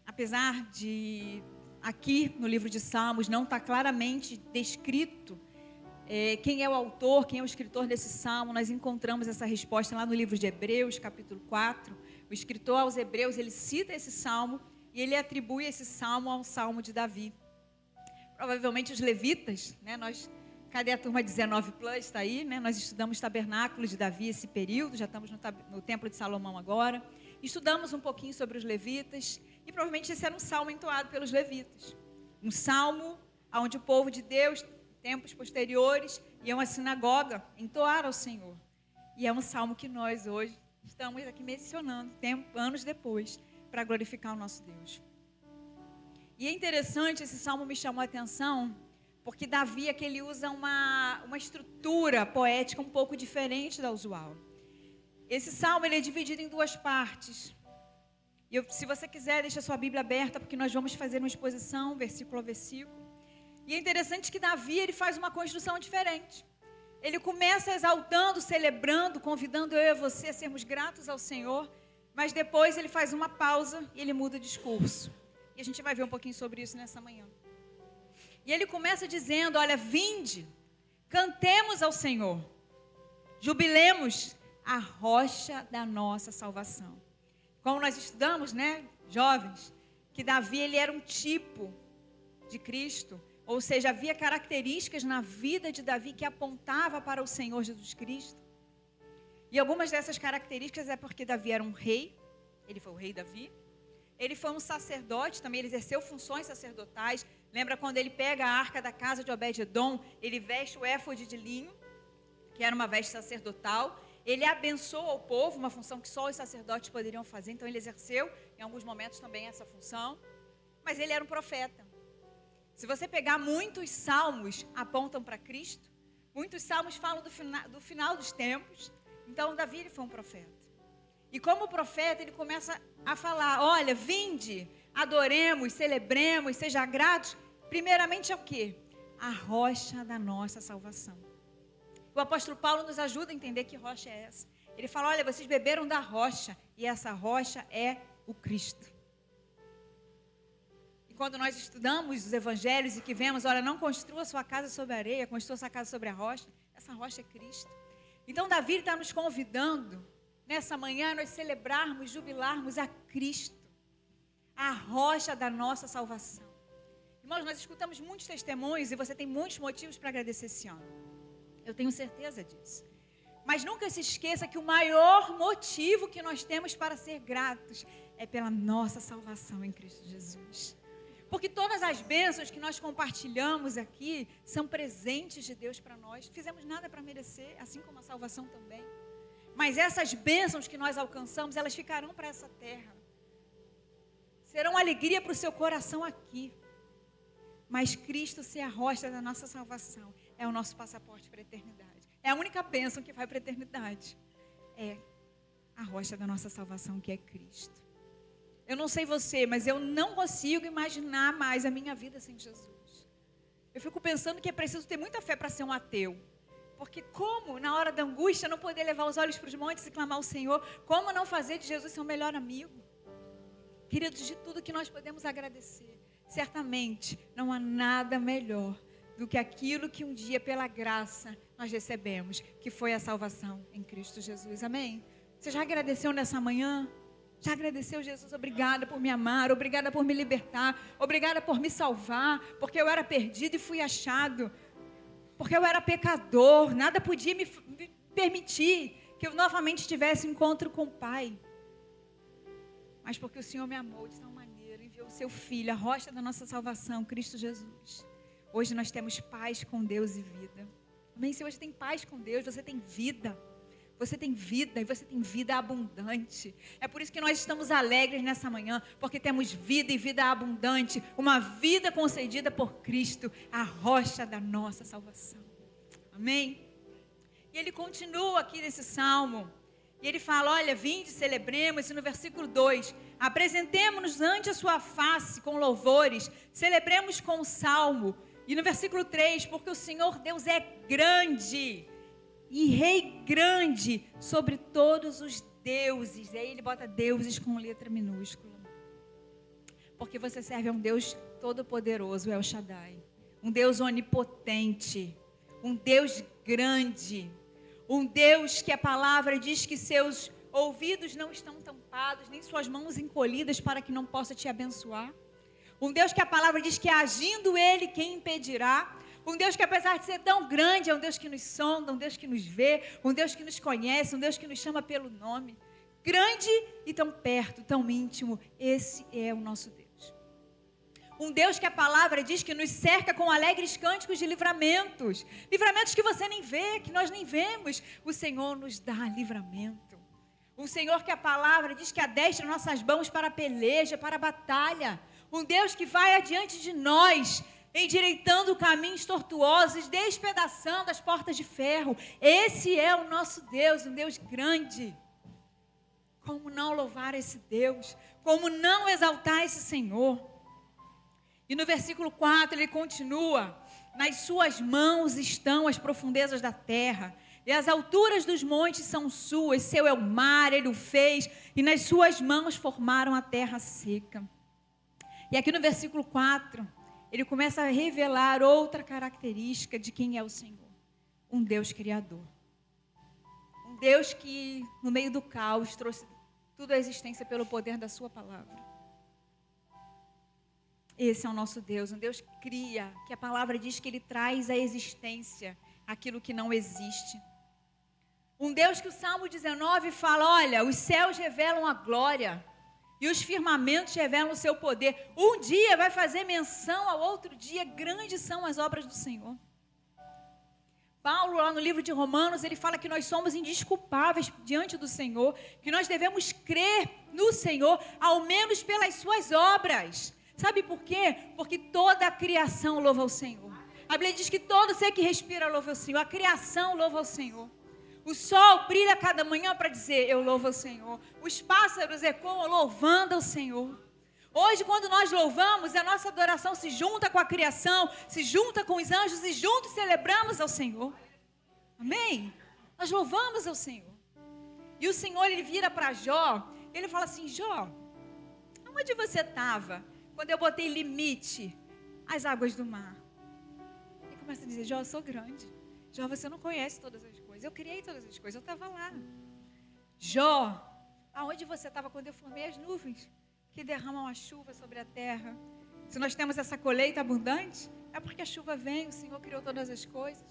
Apesar de aqui no livro de Salmos não estar claramente descrito quem é o autor, quem é o escritor desse salmo, nós encontramos essa resposta lá no livro de Hebreus, capítulo 4. O escritor aos Hebreus, ele cita esse salmo e ele atribui esse salmo ao salmo de Davi. Provavelmente os levitas, né, cadê a turma 19 Plus? Está aí, né? Nós estudamos Tabernáculo de Davi esse período, já estamos no Templo de Salomão agora. Estudamos um pouquinho sobre os levitas e provavelmente esse era um salmo entoado pelos levitas. Um salmo onde o povo de Deus, tempos posteriores, iam à sinagoga entoar ao Senhor. E é um salmo que nós hoje estamos aqui mencionando, anos depois, para glorificar o nosso Deus. E é interessante, esse salmo me chamou a atenção, porque Davi é que ele usa uma estrutura poética um pouco diferente da usual. Esse salmo ele é dividido em duas partes. Se você quiser, deixa a sua Bíblia aberta, porque nós vamos fazer uma exposição, versículo a versículo. E é interessante que Davi ele faz uma construção diferente. Ele começa exaltando, celebrando, convidando eu e você a sermos gratos ao Senhor, mas depois ele faz uma pausa e ele muda o discurso. E a gente vai ver um pouquinho sobre isso nessa manhã. E ele começa dizendo, olha, vinde, cantemos ao Senhor, jubilemos a rocha da nossa salvação. Como nós estudamos, né, jovens, que Davi ele era um tipo de Cristo, ou seja, havia características na vida de Davi que apontava para o Senhor Jesus Cristo. E algumas dessas características é porque Davi era um rei, ele foi o rei Davi. Ele foi um sacerdote também, ele exerceu funções sacerdotais. Lembra quando ele pega a arca da casa de Obed-edom, ele veste o éfode de linho, que era uma veste sacerdotal. Ele abençoa o povo, uma função que só os sacerdotes poderiam fazer. Então ele exerceu em alguns momentos também essa função. Mas ele era um profeta. Se você pegar muitos salmos apontam para Cristo, muitos salmos falam do final dos tempos. Então Davi ele foi um profeta. E como profeta, ele começa a falar, olha, vinde, adoremos, celebremos, seja gratos. Primeiramente é o quê? A rocha da nossa salvação. O apóstolo Paulo nos ajuda a entender que rocha é essa. Ele fala, olha, vocês beberam da rocha, e essa rocha é o Cristo. E quando nós estudamos os evangelhos e que vemos, olha, não construa sua casa sobre a areia, construa sua casa sobre a rocha, essa rocha é Cristo. Então Davi está nos convidando, nessa manhã, nós celebrarmos, jubilarmos a Cristo, a rocha da nossa salvação. Irmãos, nós escutamos muitos testemunhos e você tem muitos motivos para agradecer esse ano. Eu tenho certeza disso. Mas nunca se esqueça que o maior motivo que nós temos para ser gratos é pela nossa salvação em Cristo Jesus. Porque todas as bênçãos que nós compartilhamos aqui são presentes de Deus para nós. Não fizemos nada para merecer, assim como a salvação também. Mas essas bênçãos que nós alcançamos, elas ficarão para essa terra. Serão alegria para o seu coração aqui. Mas Cristo ser a rocha da nossa salvação é o nosso passaporte para a eternidade. É a única bênção que vai para a eternidade. É a rocha da nossa salvação, que é Cristo. Eu não sei você, mas eu não consigo imaginar mais a minha vida sem Jesus. Eu fico pensando que é preciso ter muita fé para ser um ateu. Porque como, na hora da angústia, não poder levar os olhos para os montes e clamar ao Senhor? Como não fazer de Jesus seu melhor amigo? Queridos, de tudo que nós podemos agradecer, certamente não há nada melhor do que aquilo que um dia, pela graça, nós recebemos, que foi a salvação em Cristo Jesus. Amém? Você já agradeceu nessa manhã? Já agradeceu, Jesus? Obrigada por me amar, obrigada por me libertar, obrigada por me salvar, porque eu era perdido e fui achado, porque eu era pecador, nada podia me permitir que eu novamente tivesse encontro com o Pai. Mas porque o Senhor me amou de tal maneira, enviou o seu Filho, a rocha da nossa salvação, Cristo Jesus. Hoje nós temos paz com Deus e vida. Amém? Se hoje tem paz com Deus, você tem vida. Você tem vida e você tem vida abundante. É por isso que nós estamos alegres nessa manhã, porque temos vida e vida abundante, uma vida concedida por Cristo, a rocha da nossa salvação. Amém? E ele continua aqui nesse salmo, e ele fala, olha, vinde, celebremos, e no versículo 2, apresentemo-nos ante a sua face com louvores, celebremos com o salmo. E no versículo 3, porque o Senhor Deus é grande, e rei grande sobre todos os deuses. E aí ele bota deuses com letra minúscula. Porque você serve a um Deus todo-poderoso, El Shaddai. Um Deus onipotente. Um Deus grande. Um Deus que a palavra diz que seus ouvidos não estão tampados, nem suas mãos encolhidas para que não possa te abençoar. Um Deus que a palavra diz que agindo Ele, quem impedirá? Um Deus que, apesar de ser tão grande, é um Deus que nos sonda, um Deus que nos vê, um Deus que nos conhece, um Deus que nos chama pelo nome. Grande e tão perto, tão íntimo, esse é o nosso Deus. Um Deus que a palavra diz que nos cerca com alegres cânticos de livramentos. Livramentos que você nem vê, que nós nem vemos. O Senhor nos dá livramento. Um Senhor que a palavra diz que adestra nossas mãos para a peleja, para a batalha. Um Deus que vai adiante de nós, endireitando caminhos tortuosos, despedaçando as portas de ferro. Esse é o nosso Deus, um Deus grande. Como não louvar esse Deus? Como não exaltar esse Senhor? E no versículo 4 ele continua, nas suas mãos estão as profundezas da terra, e as alturas dos montes são suas, seu é o mar, ele o fez, e nas suas mãos formaram a terra seca. E aqui no versículo 4, ele começa a revelar outra característica de quem é o Senhor. Um Deus criador. Um Deus que, no meio do caos, trouxe tudo à existência pelo poder da sua palavra. Esse é o nosso Deus, um Deus que cria, que a palavra diz que Ele traz à existência aquilo que não existe. Um Deus que o Salmo 19 fala, olha, os céus revelam a glória e os firmamentos revelam o seu poder. Um dia vai fazer menção ao outro dia, grandes são as obras do Senhor. Paulo, lá no livro de Romanos, ele fala que nós somos indesculpáveis diante do Senhor, que nós devemos crer no Senhor, ao menos pelas suas obras. Sabe por quê? Porque toda a criação louva ao Senhor. A Bíblia diz que todo ser que respira louva ao Senhor, a criação louva ao Senhor. O sol brilha cada manhã para dizer, eu louvo ao Senhor. Os pássaros ecoam louvando ao Senhor. Hoje, quando nós louvamos, a nossa adoração se junta com a criação, se junta com os anjos e juntos celebramos ao Senhor. Amém? Nós louvamos ao Senhor. E o Senhor, ele vira para Jó, ele fala assim, Jó, onde você estava quando eu botei limite às águas do mar? Ele começa a dizer, Jó, eu sou grande. Jó, você não conhece todas as coisas. Eu criei todas as coisas, eu estava lá. Jó, aonde você estava quando eu formei as nuvens que derramam a chuva sobre a terra? Se nós temos essa colheita abundante, é porque a chuva vem, o Senhor criou todas as coisas.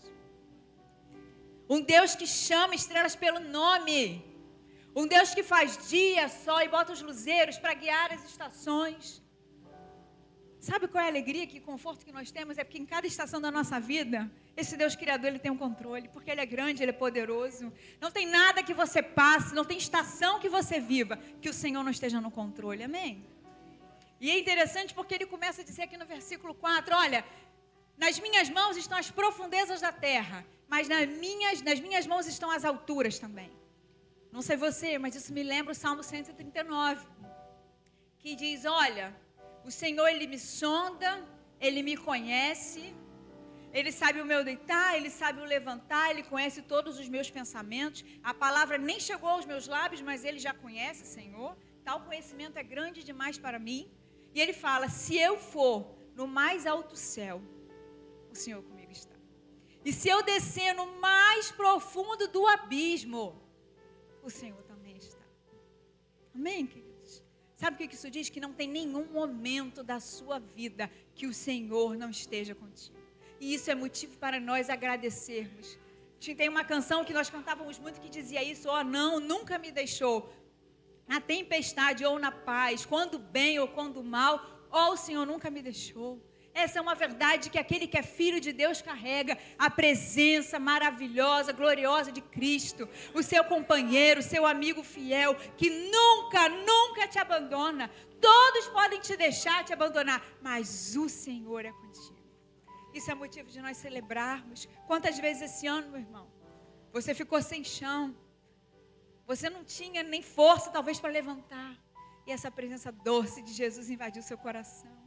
Um Deus que chama estrelas pelo nome. Um Deus que faz dia, sol e bota os luzeiros para guiar as estações. Sabe qual é a alegria, que conforto que nós temos? É porque em cada estação da nossa vida, esse Deus Criador, Ele tem um controle, porque Ele é grande, Ele é poderoso. Não tem nada que você passe, não tem estação que você viva, que o Senhor não esteja no controle, amém? E é interessante porque Ele começa a dizer aqui no versículo 4, olha, nas minhas mãos estão as profundezas da terra, mas nas minhas mãos estão as alturas também. Não sei você, mas isso me lembra o Salmo 139, que diz, olha, o Senhor, Ele me sonda, Ele me conhece, Ele sabe o meu deitar, Ele sabe o levantar, Ele conhece todos os meus pensamentos. A palavra nem chegou aos meus lábios, mas Ele já conhece, Senhor. Tal conhecimento é grande demais para mim. E Ele fala, se eu for no mais alto céu, o Senhor comigo está. E se eu descer no mais profundo do abismo, o Senhor também está. Amém, queridos? Sabe o que isso diz? Que não tem nenhum momento da sua vida que o Senhor não esteja contigo. E isso é motivo para nós agradecermos. Tem uma canção que nós cantávamos muito que dizia isso, ó, não, nunca me deixou. Na tempestade ou na paz, quando bem ou quando mal, ó, o Senhor nunca me deixou. Essa é uma verdade que aquele que é filho de Deus carrega, a presença maravilhosa, gloriosa de Cristo, o seu companheiro, o seu amigo fiel, que nunca, nunca te abandona. Todos podem te deixar, te abandonar, mas o Senhor é contigo. Isso é motivo de nós celebrarmos. Quantas vezes esse ano, meu irmão, você ficou sem chão, você não tinha nem força talvez para levantar, e essa presença doce de Jesus invadiu seu coração,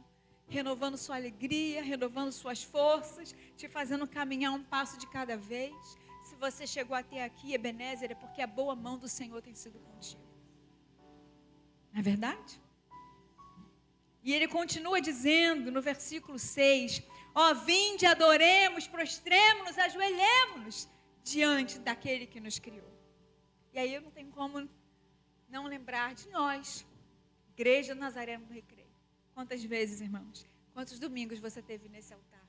renovando sua alegria, renovando suas forças, te fazendo caminhar um passo de cada vez. Se você chegou até aqui, Ebenezer, é porque a boa mão do Senhor tem sido contigo. Não é verdade? E ele continua dizendo no versículo 6, ó, vinde, adoremos, prostremo-nos, ajoelhemos-nos diante daquele que nos criou. E aí eu não tenho como não lembrar de nós, Igreja Nazareno do Recreio. Quantas vezes, irmãos, quantos domingos você teve nesse altar,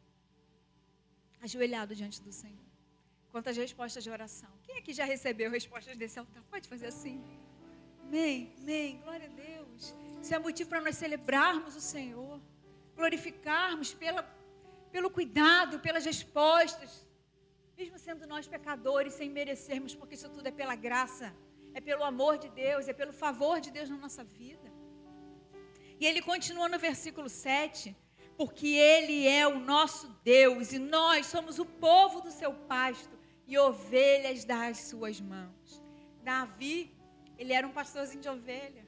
ajoelhado diante do Senhor? Quantas respostas de oração? Quem aqui já recebeu respostas desse altar? Pode fazer assim. Amém, amém, glória a Deus. Isso é motivo para nós celebrarmos o Senhor, glorificarmos pelo cuidado, pelas respostas, mesmo sendo nós pecadores, sem merecermos, porque isso tudo é pela graça, é pelo amor de Deus, é pelo favor de Deus na nossa vida. E ele continua no versículo 7, porque Ele é o nosso Deus, e nós somos o povo do seu pasto, e ovelhas das suas mãos. Davi, ele era um pastorzinho de ovelha,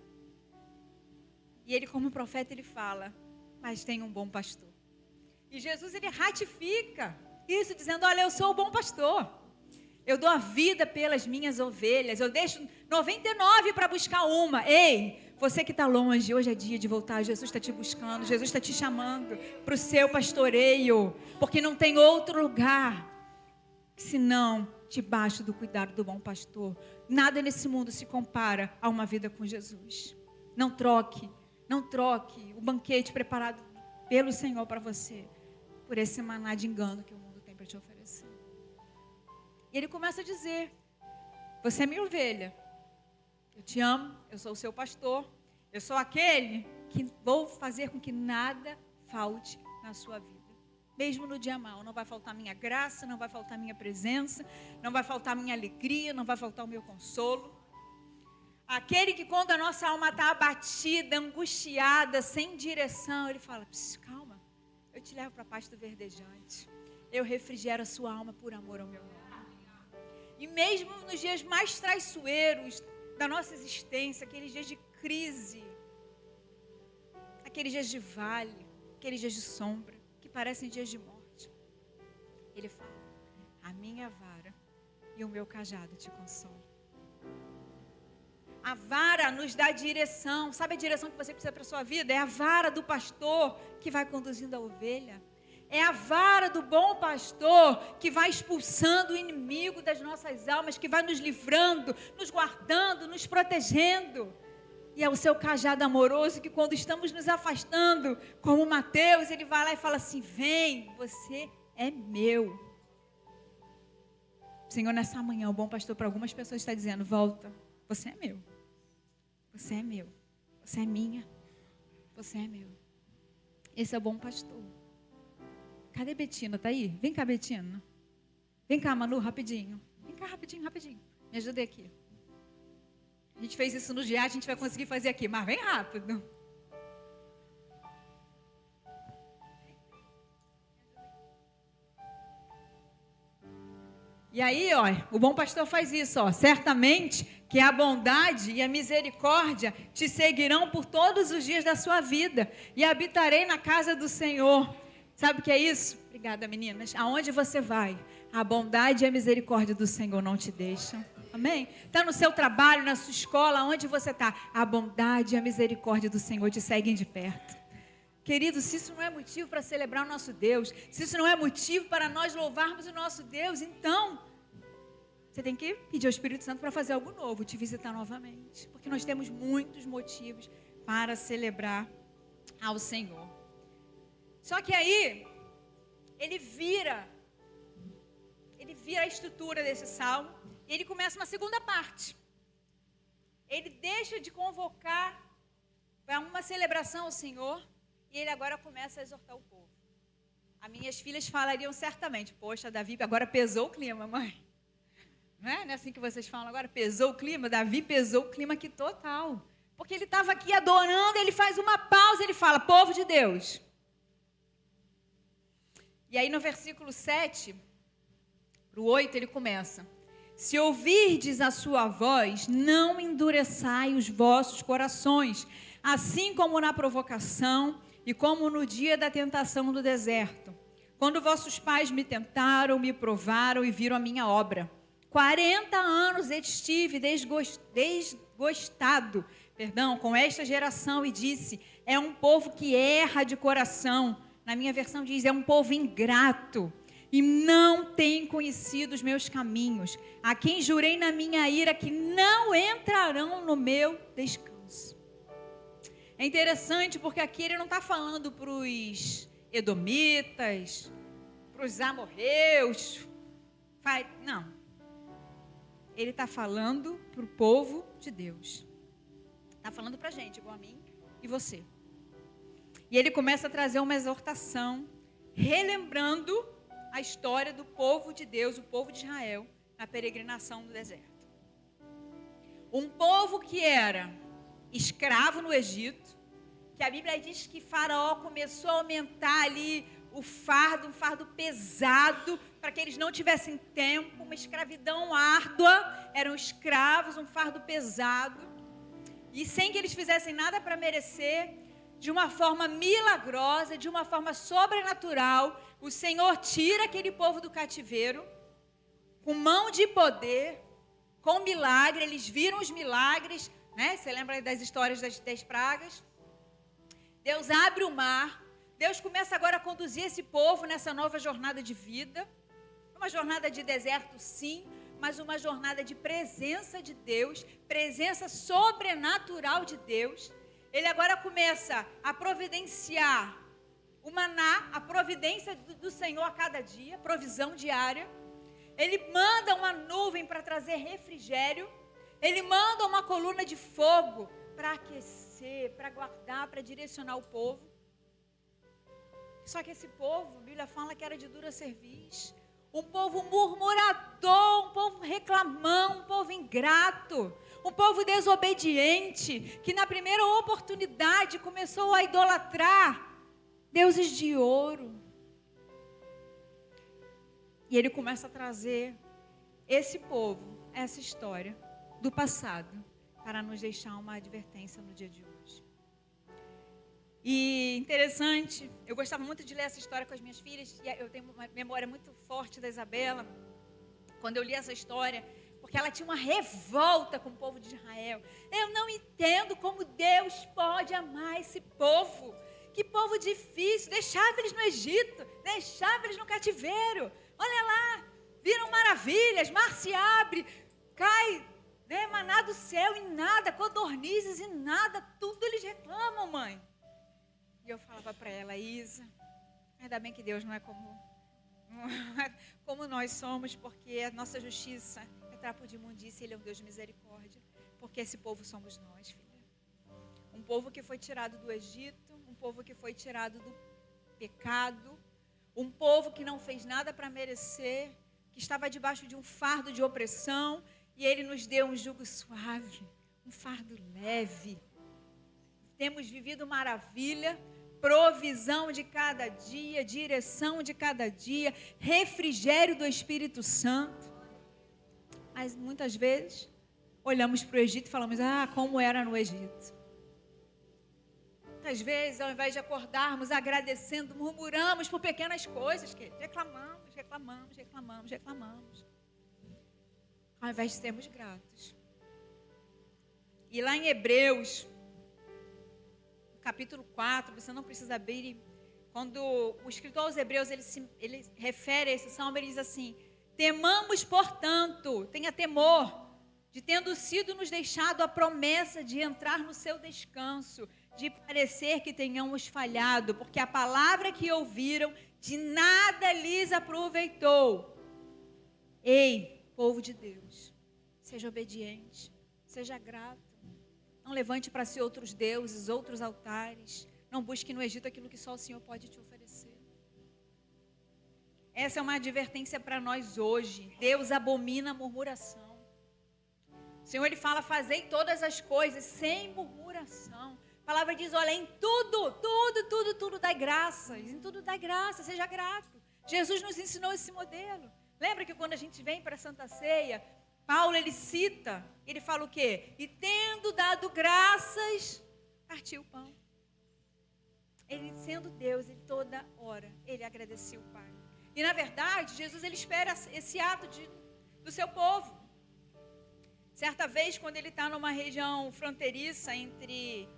e ele como profeta, ele fala, mas tem um bom pastor. E Jesus, ele ratifica isso, dizendo, olha, eu sou o bom pastor, eu dou a vida pelas minhas ovelhas, eu deixo 99 para buscar uma. Ei, você que está longe, hoje é dia de voltar, Jesus está te buscando, Jesus está te chamando para o seu pastoreio, porque não tem outro lugar, senão debaixo do cuidado do bom pastor. Nada nesse mundo se compara a uma vida com Jesus. Não troque o banquete preparado pelo Senhor para você, por esse maná de engano que o mundo tem para te oferecer. E ele começa a dizer, você é minha ovelha, eu te amo, eu sou o seu pastor, eu sou aquele que vou fazer com que nada falte na sua vida. Mesmo no dia mau, não vai faltar minha graça, não vai faltar minha presença, não vai faltar minha alegria, não vai faltar o meu consolo. Aquele que quando a nossa alma está abatida, angustiada, sem direção, ele fala, calma, eu te levo para a pasto verdejante, eu refrigero a sua alma por amor ao meu nome. E mesmo nos dias mais traiçoeiros da nossa existência, aqueles dias de crise, aqueles dias de vale, aqueles dias de sombra, que parecem dias de morte, ele fala, a minha vara e o meu cajado te consolam. A vara nos dá direção. Sabe a direção que você precisa para a sua vida? É a vara do pastor que vai conduzindo a ovelha. É a vara do bom pastor que vai expulsando o inimigo das nossas almas, que vai nos livrando, nos guardando, nos protegendo. E é o seu cajado amoroso que quando estamos nos afastando, como Mateus, ele vai lá e fala assim, vem, você é meu. Senhor, nessa manhã, o bom pastor para algumas pessoas está dizendo, volta, você é meu. Você é meu. Você é minha. Você é meu. Esse é o bom pastor. Cadê Betina? Tá aí? Vem cá, Betina. Vem cá, Manu, rapidinho. Vem cá, rapidinho, rapidinho. Me ajuda aqui. A gente fez isso no dia, a gente vai conseguir fazer aqui, mas vem rápido. E aí, ó, o bom pastor faz isso, ó. Certamente que a bondade e a misericórdia te seguirão por todos os dias da sua vida. E habitarei na casa do Senhor. Sabe o que é isso? Obrigada, meninas. Aonde você vai, a bondade e a misericórdia do Senhor não te deixam. Amém? Está no seu trabalho, na sua escola, onde você está, a bondade e a misericórdia do Senhor te seguem de perto. Queridos, se isso não é motivo para celebrar o nosso Deus, se isso não é motivo para nós louvarmos o nosso Deus, então você tem que pedir ao Espírito Santo para fazer algo novo, te visitar novamente. Porque nós temos muitos motivos para celebrar ao Senhor. Só que aí, ele vira a estrutura desse salmo e ele começa uma segunda parte. Ele deixa de convocar para uma celebração ao Senhor e ele agora começa a exortar o povo. As minhas filhas falariam certamente, poxa, Davi, agora pesou o clima, mãe. Não é assim que vocês falam agora? Pesou o clima? Davi pesou o clima aqui total. Porque ele estava aqui adorando, ele faz uma pausa, ele fala, povo de Deus. E aí no versículo 7, para o 8, ele começa. Se ouvirdes a sua voz, não endureçai os vossos corações, assim como na provocação e como no dia da tentação do deserto, quando vossos pais me tentaram, me provaram e viram a minha obra. 40 anos estive desgostado com esta geração e disse, é um povo que erra de coração. Na minha versão diz, é um povo ingrato e não tem conhecido os meus caminhos, a quem jurei na minha ira que não entrarão no meu descanso. É interessante porque aqui ele não está falando para os edomitas, para os amorreus, não. Ele está falando para o povo de Deus. Está falando para a gente, igual a mim e você. E ele começa a trazer uma exortação, relembrando a história do povo de Deus, o povo de Israel, na peregrinação no deserto. Um povo que era escravo no Egito, que a Bíblia diz que Faraó começou a aumentar ali um fardo pesado, para que eles não tivessem tempo, uma escravidão árdua, eram escravos, um fardo pesado, e sem que eles fizessem nada para merecer, de uma forma milagrosa, de uma forma sobrenatural, o Senhor tira aquele povo do cativeiro, com mão de poder, com milagre, eles viram os milagres, né? Você lembra das histórias das 10 pragas? Deus abre o mar, Deus começa agora a conduzir esse povo nessa nova jornada de vida, uma jornada de deserto sim, mas uma jornada de presença de Deus, presença sobrenatural de Deus. Ele agora começa a providenciar o maná, a providência do Senhor a cada dia, provisão diária. Ele manda uma nuvem para trazer refrigério. Ele manda uma coluna de fogo para aquecer, para guardar, para direcionar o povo. Só que esse povo, a Bíblia fala que era de dura cerviz. Um povo murmurador, um povo reclamão, um povo ingrato, um povo desobediente, que na primeira oportunidade começou a idolatrar deuses de ouro. E ele começa a trazer esse povo, essa história do passado, para nos deixar uma advertência no dia de hoje. E interessante, eu gostava muito de ler essa história com as minhas filhas, e eu tenho uma memória muito forte da Isabela, quando eu li essa história, porque ela tinha uma revolta com o povo de Israel. Eu não entendo como Deus pode amar esse povo. Que povo difícil, deixava eles no Egito, deixava eles no cativeiro. Olha lá, viram maravilhas, mar se abre, cai, né, maná do céu e nada, codornizes e nada, tudo eles reclamam, mãe. E eu falava para ela, Isa, ainda bem que Deus não é como nós somos, porque a nossa justiça é trapo de imundícia, Ele é um Deus de misericórdia, porque esse povo somos nós, filha. Um povo que foi tirado do Egito, um povo que foi tirado do pecado, um povo que não fez nada para merecer, que estava debaixo de um fardo de opressão, e Ele nos deu um jugo suave, um fardo leve. Temos vivido maravilha, provisão de cada dia, direção de cada dia, refrigério do Espírito Santo. Mas muitas vezes olhamos para o Egito e falamos, como era no Egito. Muitas vezes, ao invés de acordarmos agradecendo, murmuramos por pequenas coisas, que reclamamos. Ao invés de sermos gratos. E lá em Hebreus, no capítulo 4, você não precisa abrir, quando o escritor aos Hebreus, ele refere a esse salmo, ele diz assim, temamos, portanto, tenha temor, de tendo sido nos deixado a promessa de entrar no seu descanso, de parecer que tenhamos falhado, porque a palavra que ouviram de nada lhes aproveitou. Ei, povo de Deus, seja obediente, seja grato. Não levante para si outros deuses, outros altares. Não busque no Egito aquilo que só o Senhor pode te oferecer. Essa é uma advertência para nós hoje. Deus abomina a murmuração. O Senhor, Ele fala, fazei todas as coisas sem murmuração. A palavra diz, olha, em tudo dai graças. Em tudo dai graça, seja grato. Jesus nos ensinou esse modelo. Lembra que quando a gente vem para a Santa Ceia, Paulo, ele cita, ele fala o quê? E tendo dado graças, partiu o pão. Ele sendo Deus, ele toda hora, ele agradecia o Pai. E na verdade, Jesus, ele espera esse ato do seu povo. Certa vez, quando ele está numa região fronteiriça entre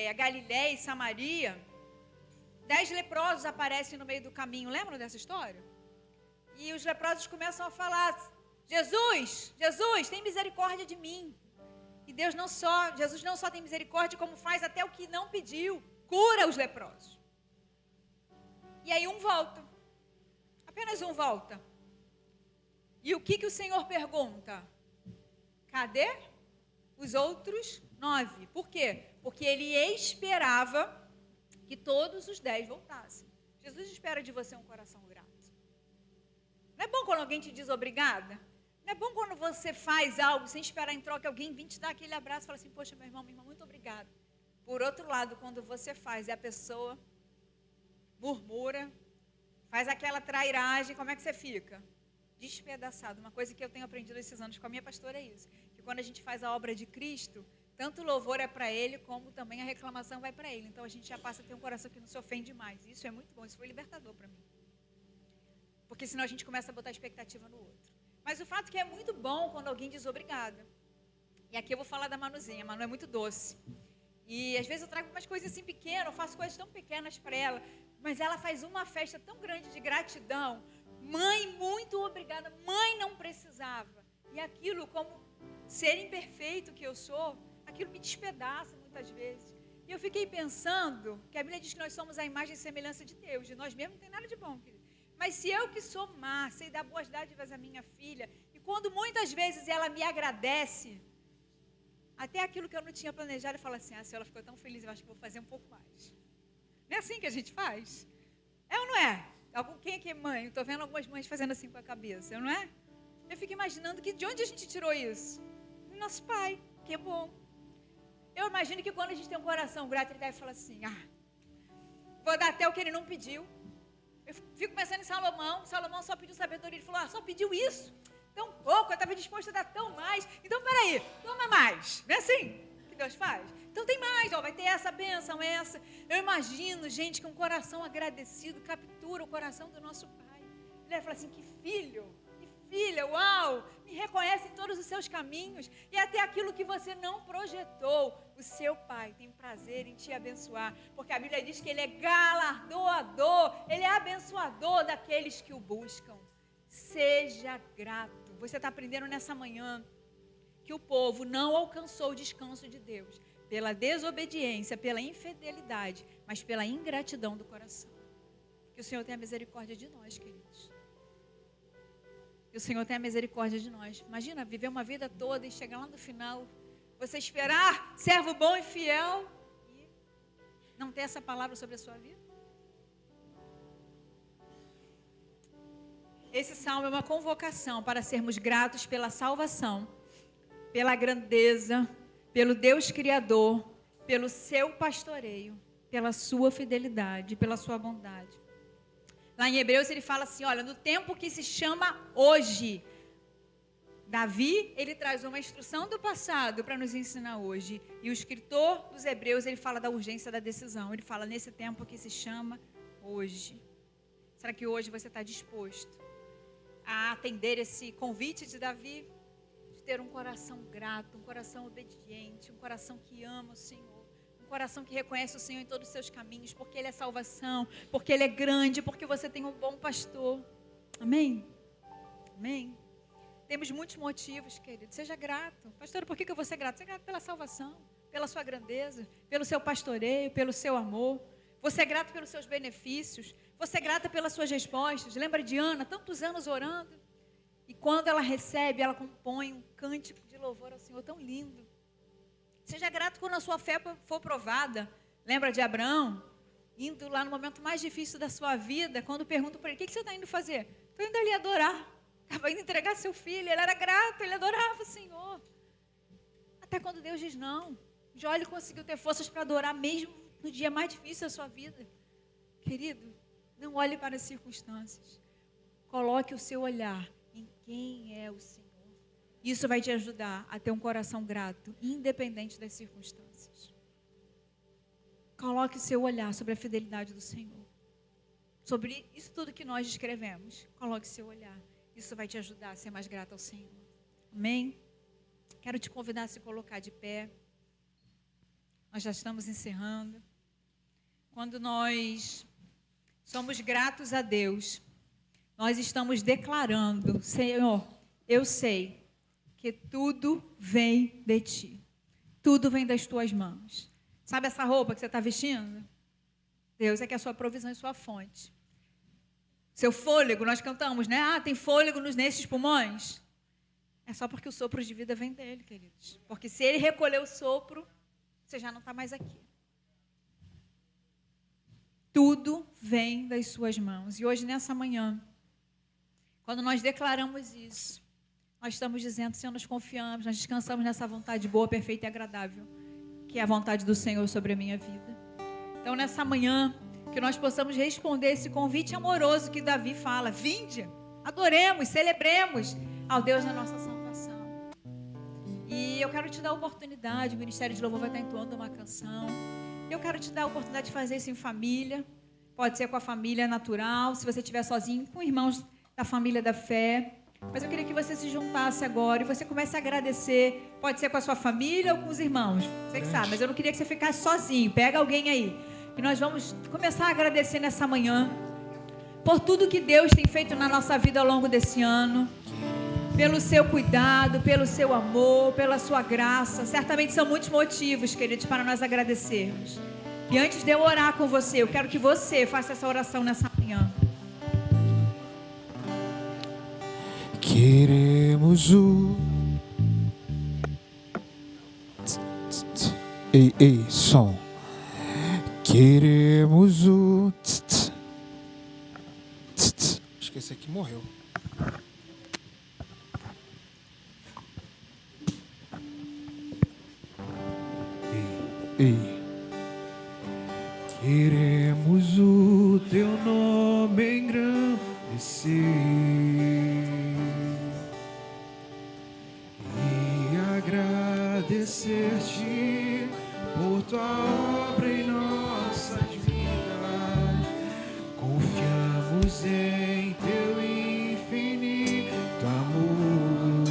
a Galiléia e Samaria, 10 leprosos aparecem no meio do caminho. Lembram dessa história? E os leprosos começam a falar, Jesus, tem misericórdia de mim. E Jesus não só tem misericórdia, como faz até o que não pediu, cura os leprosos. E aí um volta, apenas um volta. E o que o Senhor pergunta? Cadê os outros 9? Por quê? Porque Ele esperava que todos os 10 voltassem. Jesus espera de você um coração grato. Não é bom quando alguém te diz obrigada? Não é bom quando você faz algo sem esperar em troca alguém vir te dar aquele abraço e fala assim, poxa, meu irmão, minha irmã, muito obrigado. Por outro lado, quando você faz e a pessoa murmura, faz aquela trairagem, como é que você fica? Despedaçado. Uma coisa que eu tenho aprendido esses anos com a minha pastora é isso, que quando a gente faz a obra de Cristo, tanto o louvor é para Ele, como também a reclamação vai para Ele. Então a gente já passa a ter um coração que não se ofende mais. Isso é muito bom, isso foi libertador para mim. Porque senão a gente começa a botar expectativa no outro. Mas o fato é que é muito bom quando alguém diz obrigada. E aqui eu vou falar da Manuzinha. A Manu é muito doce. E às vezes eu trago umas coisas assim pequenas, eu faço coisas tão pequenas para ela. Mas ela faz uma festa tão grande de gratidão. Mãe, muito obrigada. Mãe, não precisava. E aquilo, como ser imperfeito que eu sou, aquilo me despedaça muitas vezes. E eu fiquei pensando que a Bíblia diz que nós somos a imagem e semelhança de Deus. De nós mesmos não tem nada de bom, querido. Mas se eu que sou má, sei dar boas dádivas à minha filha, e quando muitas vezes ela me agradece, até aquilo que eu não tinha planejado, eu falo assim, se ela ficou tão feliz, eu acho que vou fazer um pouco mais. Não é assim que a gente faz? É ou não é? Quem aqui é mãe? Estou vendo algumas mães fazendo assim com a cabeça, não é? Eu fico imaginando que de onde a gente tirou isso? Do nosso pai, que é bom. Eu imagino que quando a gente tem um coração grato, ele deve falar assim, vou dar até o que ele não pediu. Eu fico pensando em Salomão só pediu sabedoria, ele falou, só pediu isso, tão pouco, eu estava disposto a dar tão mais, então peraí, toma mais, não é assim que Deus faz? Então tem mais, vai ter essa bênção, essa. Eu imagino, gente, que um coração agradecido captura o coração do nosso pai. Ele vai falar assim, que filho, que filha, uau, me reconhece em todos os seus caminhos, e até aquilo que você não projetou, o seu pai tem prazer em te abençoar, porque a Bíblia diz que Ele é galardoador, Ele é abençoador daqueles que o buscam. Seja grato. Você está aprendendo nessa manhã que o povo não alcançou o descanso de Deus pela desobediência, pela infidelidade, mas pela ingratidão do coração. Que o Senhor tenha misericórdia de nós, queridos. Que o Senhor tenha misericórdia de nós. Imagina, viver uma vida toda e chegar lá no final, você esperar, servo bom e fiel, e não ter essa palavra sobre a sua vida? Esse salmo é uma convocação para sermos gratos pela salvação, pela grandeza, pelo Deus Criador, pelo seu pastoreio, pela sua fidelidade, pela sua bondade. Lá em Hebreus ele fala assim, olha, no tempo que se chama hoje, Davi, ele traz uma instrução do passado para nos ensinar hoje. E o escritor dos Hebreus, ele fala da urgência da decisão. Ele fala nesse tempo que se chama hoje. Será que hoje você está disposto a atender esse convite de Davi? De ter um coração grato, um coração obediente, um coração que ama o Senhor. Um coração que reconhece o Senhor em todos os seus caminhos, porque Ele é salvação, porque Ele é grande, porque você tem um bom pastor. Amém? Amém? Temos muitos motivos, querido. Seja grato. Pastor, por que eu vou ser grato? Seja grato pela salvação, pela sua grandeza, pelo seu pastoreio, pelo seu amor. Você é grato pelos seus benefícios. Você é grata pelas suas respostas. Lembra de Ana, tantos anos orando. E quando ela recebe, ela compõe um cântico de louvor ao Senhor tão lindo. Seja grato quando a sua fé for provada. Lembra de Abraão? Indo lá no momento mais difícil da sua vida, quando perguntam para ele, o que você está indo fazer? Estou indo ali adorar. Estava indo entregar seu filho, ele era grato, ele adorava o Senhor. Até quando Deus diz não. Jó, ele conseguiu ter forças para adorar mesmo no dia mais difícil da sua vida. Querido, não olhe para as circunstâncias. Coloque o seu olhar em quem é o Senhor. Isso vai te ajudar a ter um coração grato, independente das circunstâncias. Coloque o seu olhar sobre a fidelidade do Senhor. Sobre isso tudo que nós descrevemos. Coloque o seu olhar. Isso vai te ajudar a ser mais grato ao Senhor. Amém? Quero te convidar a se colocar de pé. Nós já estamos encerrando. Quando nós somos gratos a Deus, nós estamos declarando, Senhor, eu sei que tudo vem de Ti. Tudo vem das Tuas mãos. Sabe essa roupa que você está vestindo? Deus é que é a sua provisão e sua fonte. Seu fôlego, nós cantamos, né? Ah, tem fôlego nesses pulmões. É só porque o sopro de vida vem dele, queridos. Porque se ele recolher o sopro, você já não está mais aqui. Tudo vem das suas mãos. E hoje, nessa manhã, quando nós declaramos isso, nós estamos dizendo, Senhor, nós confiamos, nós descansamos nessa vontade boa, perfeita e agradável, que é a vontade do Senhor sobre a minha vida. Então, nessa manhã, que nós possamos responder esse convite amoroso que Davi fala. Vinde, adoremos, celebremos ao Deus da nossa salvação. E eu quero te dar a oportunidade, o Ministério de Louvor vai estar entoando uma canção. Eu quero te dar a oportunidade de fazer isso em família. Pode ser com a família natural, se você estiver sozinho, com irmãos da família da fé. Mas eu queria que você se juntasse agora e você comece a agradecer. Pode ser com a sua família ou com os irmãos. Você que sabe, mas eu não queria que você ficasse sozinho. Pega alguém aí. E nós vamos começar a agradecer nessa manhã por tudo que Deus tem feito na nossa vida ao longo desse ano, pelo seu cuidado, pelo seu amor, pela sua graça. Certamente são muitos motivos, queridos, para nós agradecermos. E antes de eu orar com você, eu quero que você faça essa oração nessa manhã. Queremos o... Ei, som. Queremos o... Acho que esse aqui morreu. Ei. Queremos o teu nome engrandecer e agradecer-te por tua obra em nossas vidas. Confiamos em teu infinito amor.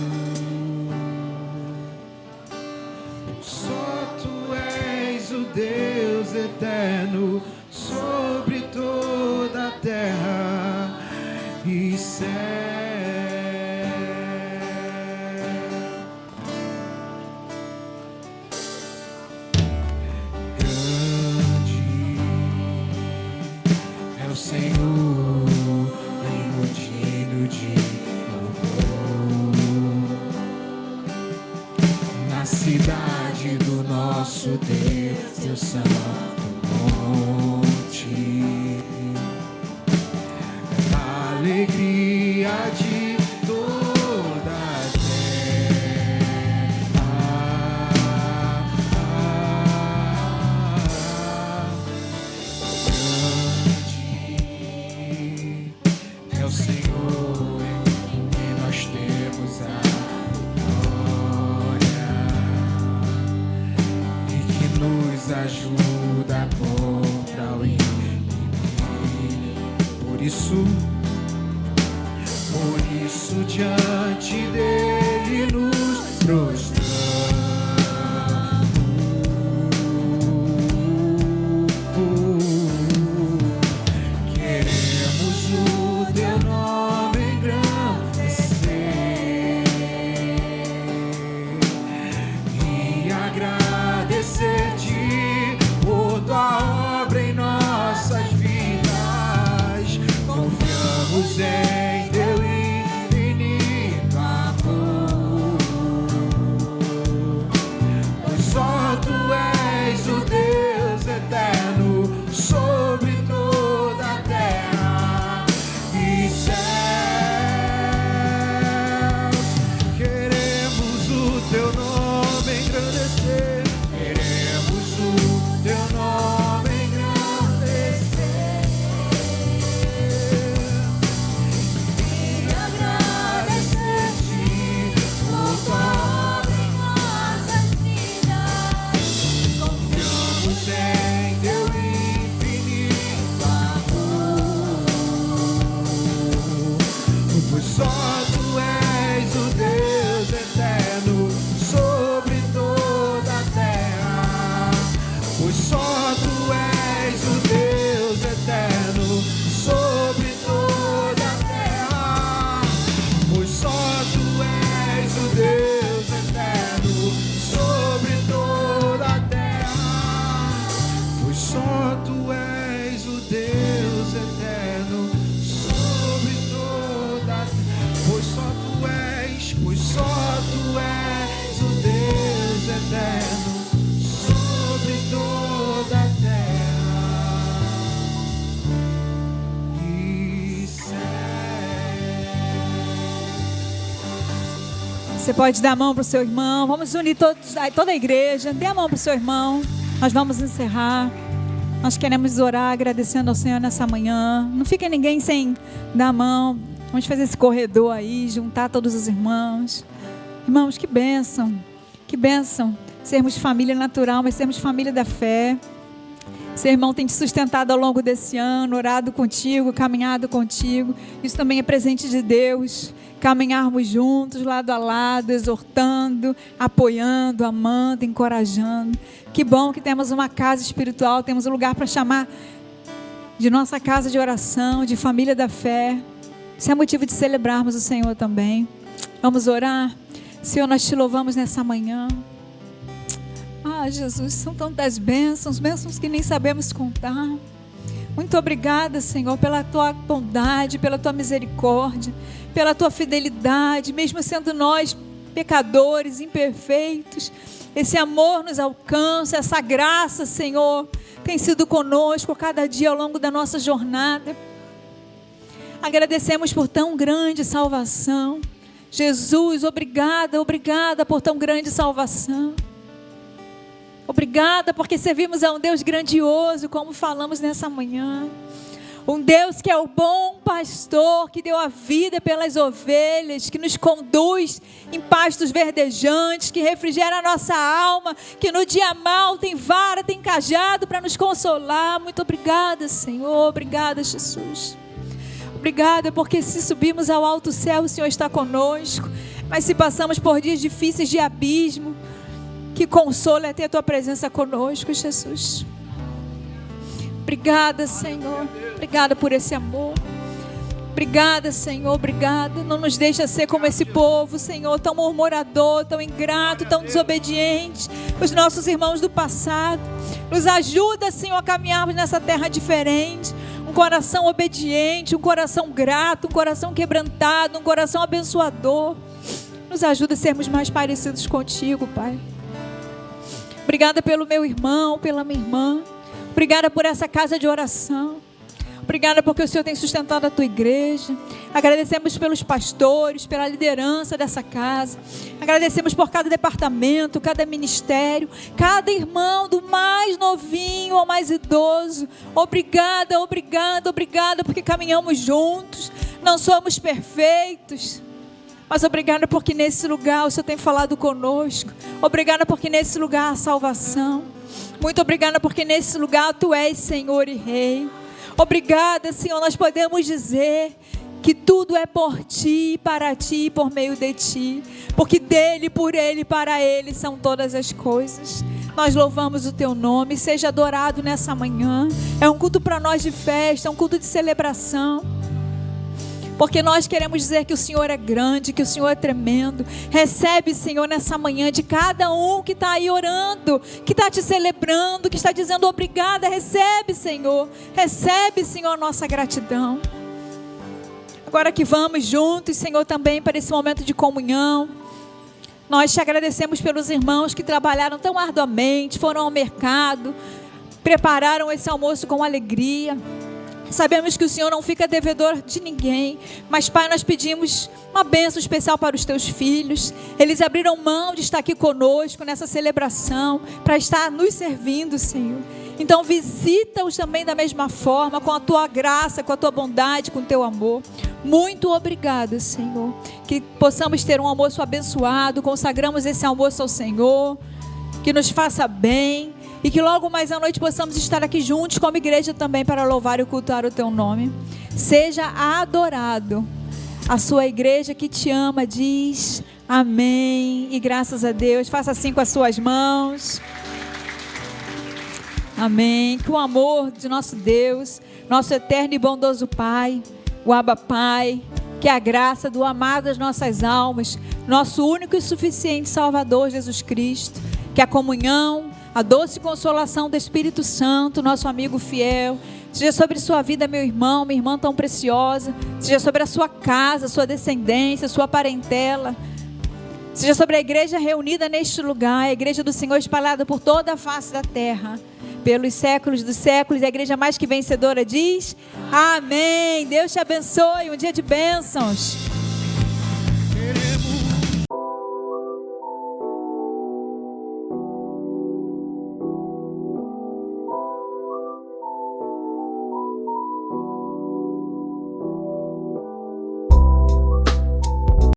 Só tu és o Deus eterno sobre toda a terra e céu. Grande é o Senhor e digno de louvor na cidade do nosso Deus, teu santo nome. ajuda contra o inimigo. Por isso diante dele nos prostramos. Queremos o teu nome engrandecer e agradecer-te por tua obra em nossas vidas. Confiamos em teu infinito amor, pois só tu és o Deus eterno sobre toda a terra e céus. Queremos o teu nome engrandecer, queremos o teu nome engrandecer e agradecer-te por tua obra em nossas vidas. Confiamos em teu infinito amor, pois só tu és o Deus eterno sobre toda a terra, pois só tu és o Deus eterno sobre toda a terra, pois só tu és o Deus eterno sobre toda a terra, pois só tu és o Deus eterno sobre toda a terra, pois só tu és o Deus eterno sobre toda a terra e céu. Você pode dar a mão para o seu irmão. Vamos unir toda a igreja. Dê a mão para o seu irmão. Nós vamos encerrar. Nós queremos orar agradecendo ao Senhor nessa manhã. Não fica ninguém sem dar a mão. Vamos fazer esse corredor aí, juntar todos os irmãos. Irmãos, que bênção. Que bênção sermos família natural, mas sermos família da fé. Seu irmão tem te sustentado ao longo desse ano, orado contigo, caminhado contigo. Isso também é presente de Deus. Caminharmos juntos, lado a lado, exortando, apoiando, amando, encorajando. Que bom que temos uma casa espiritual, temos um lugar para chamar de nossa casa de oração, de família da fé. Isso é motivo de celebrarmos o Senhor também. Vamos orar? Senhor, nós te louvamos nessa manhã. Ah, Jesus, são tantas bênçãos que nem sabemos contar. Muito obrigada, Senhor, pela tua bondade, pela tua misericórdia, pela tua fidelidade, mesmo sendo nós pecadores, imperfeitos. Esse amor nos alcança, essa graça, Senhor, tem sido conosco a cada dia ao longo da nossa jornada. Agradecemos por tão grande salvação. Jesus, obrigada por tão grande salvação. Obrigada porque servimos a um Deus grandioso, como falamos nessa manhã. Um Deus que é o bom pastor, que deu a vida pelas ovelhas, que nos conduz em pastos verdejantes, que refrigera a nossa alma, que no dia mau tem vara, tem cajado para nos consolar. Muito obrigada, Senhor. Obrigada, Jesus. Obrigada porque se subimos ao alto céu, o Senhor está conosco. Mas se passamos por dias difíceis de abismo, que consolo é ter a tua presença conosco, Jesus. Obrigada, Senhor. Obrigada por esse amor. Obrigada, Senhor. Obrigada. Não nos deixa ser como esse povo, Senhor, tão murmurador, tão ingrato, tão desobediente. Os nossos irmãos do passado. Nos ajuda, Senhor, a caminharmos nessa terra diferente. Um coração obediente, um coração grato, um coração quebrantado, um coração abençoador. Nos ajuda a sermos mais parecidos contigo, Pai. Obrigada pelo meu irmão, pela minha irmã. Obrigada por essa casa de oração. Obrigada porque o Senhor tem sustentado a tua igreja. Agradecemos pelos pastores, pela liderança dessa casa. Agradecemos por cada departamento, cada ministério, cada irmão, do mais novinho ao mais idoso. Obrigada, obrigada, obrigada, porque caminhamos juntos. Não somos perfeitos, Mas obrigada porque nesse lugar o Senhor tem falado conosco. Obrigada porque nesse lugar há salvação. Muito obrigada porque nesse lugar Tu és Senhor e Rei. Obrigada, Senhor, nós podemos dizer que tudo é por Ti, para Ti e por meio de Ti. Porque dEle, por Ele e para Ele são todas as coisas. Nós louvamos o Teu nome, seja adorado nessa manhã. É um culto para nós de festa, é um culto de celebração. Porque nós queremos dizer que o Senhor é grande, que o Senhor é tremendo. Recebe, Senhor, nessa manhã de cada um que está aí orando, que está Te celebrando, que está dizendo obrigada. Recebe, Senhor. Recebe, Senhor, a nossa gratidão. Agora que vamos juntos, Senhor, também para esse momento de comunhão. Nós Te agradecemos pelos irmãos que trabalharam tão arduamente, foram ao mercado, prepararam esse almoço com alegria. Sabemos que o Senhor não fica devedor de ninguém, mas, Pai, nós pedimos uma bênção especial para os Teus filhos. Eles abriram mão de estar aqui conosco nessa celebração, para estar nos servindo, Senhor. Então visita-os também da mesma forma, com a Tua graça, com a Tua bondade, com o Teu amor. Muito obrigada, Senhor. Que possamos ter um almoço abençoado, consagramos esse almoço ao Senhor, que nos faça bem. E que logo mais à noite possamos estar aqui juntos como igreja também para louvar e cultuar o Teu nome. Seja adorado. A sua igreja que Te ama diz amém. E graças a Deus. Faça assim com as suas mãos. Amém. Que o amor de nosso Deus, nosso eterno e bondoso Pai, o Abba Pai, que a graça do amado das nossas almas, nosso único e suficiente Salvador Jesus Cristo, que a comunhão, a doce consolação do Espírito Santo, nosso amigo fiel, seja sobre sua vida, meu irmão, minha irmã tão preciosa, seja sobre a sua casa, sua descendência, sua parentela, seja sobre a igreja reunida neste lugar, a igreja do Senhor espalhada por toda a face da terra, pelos séculos dos séculos. A igreja mais que vencedora diz amém. Deus te abençoe, um dia de bênçãos.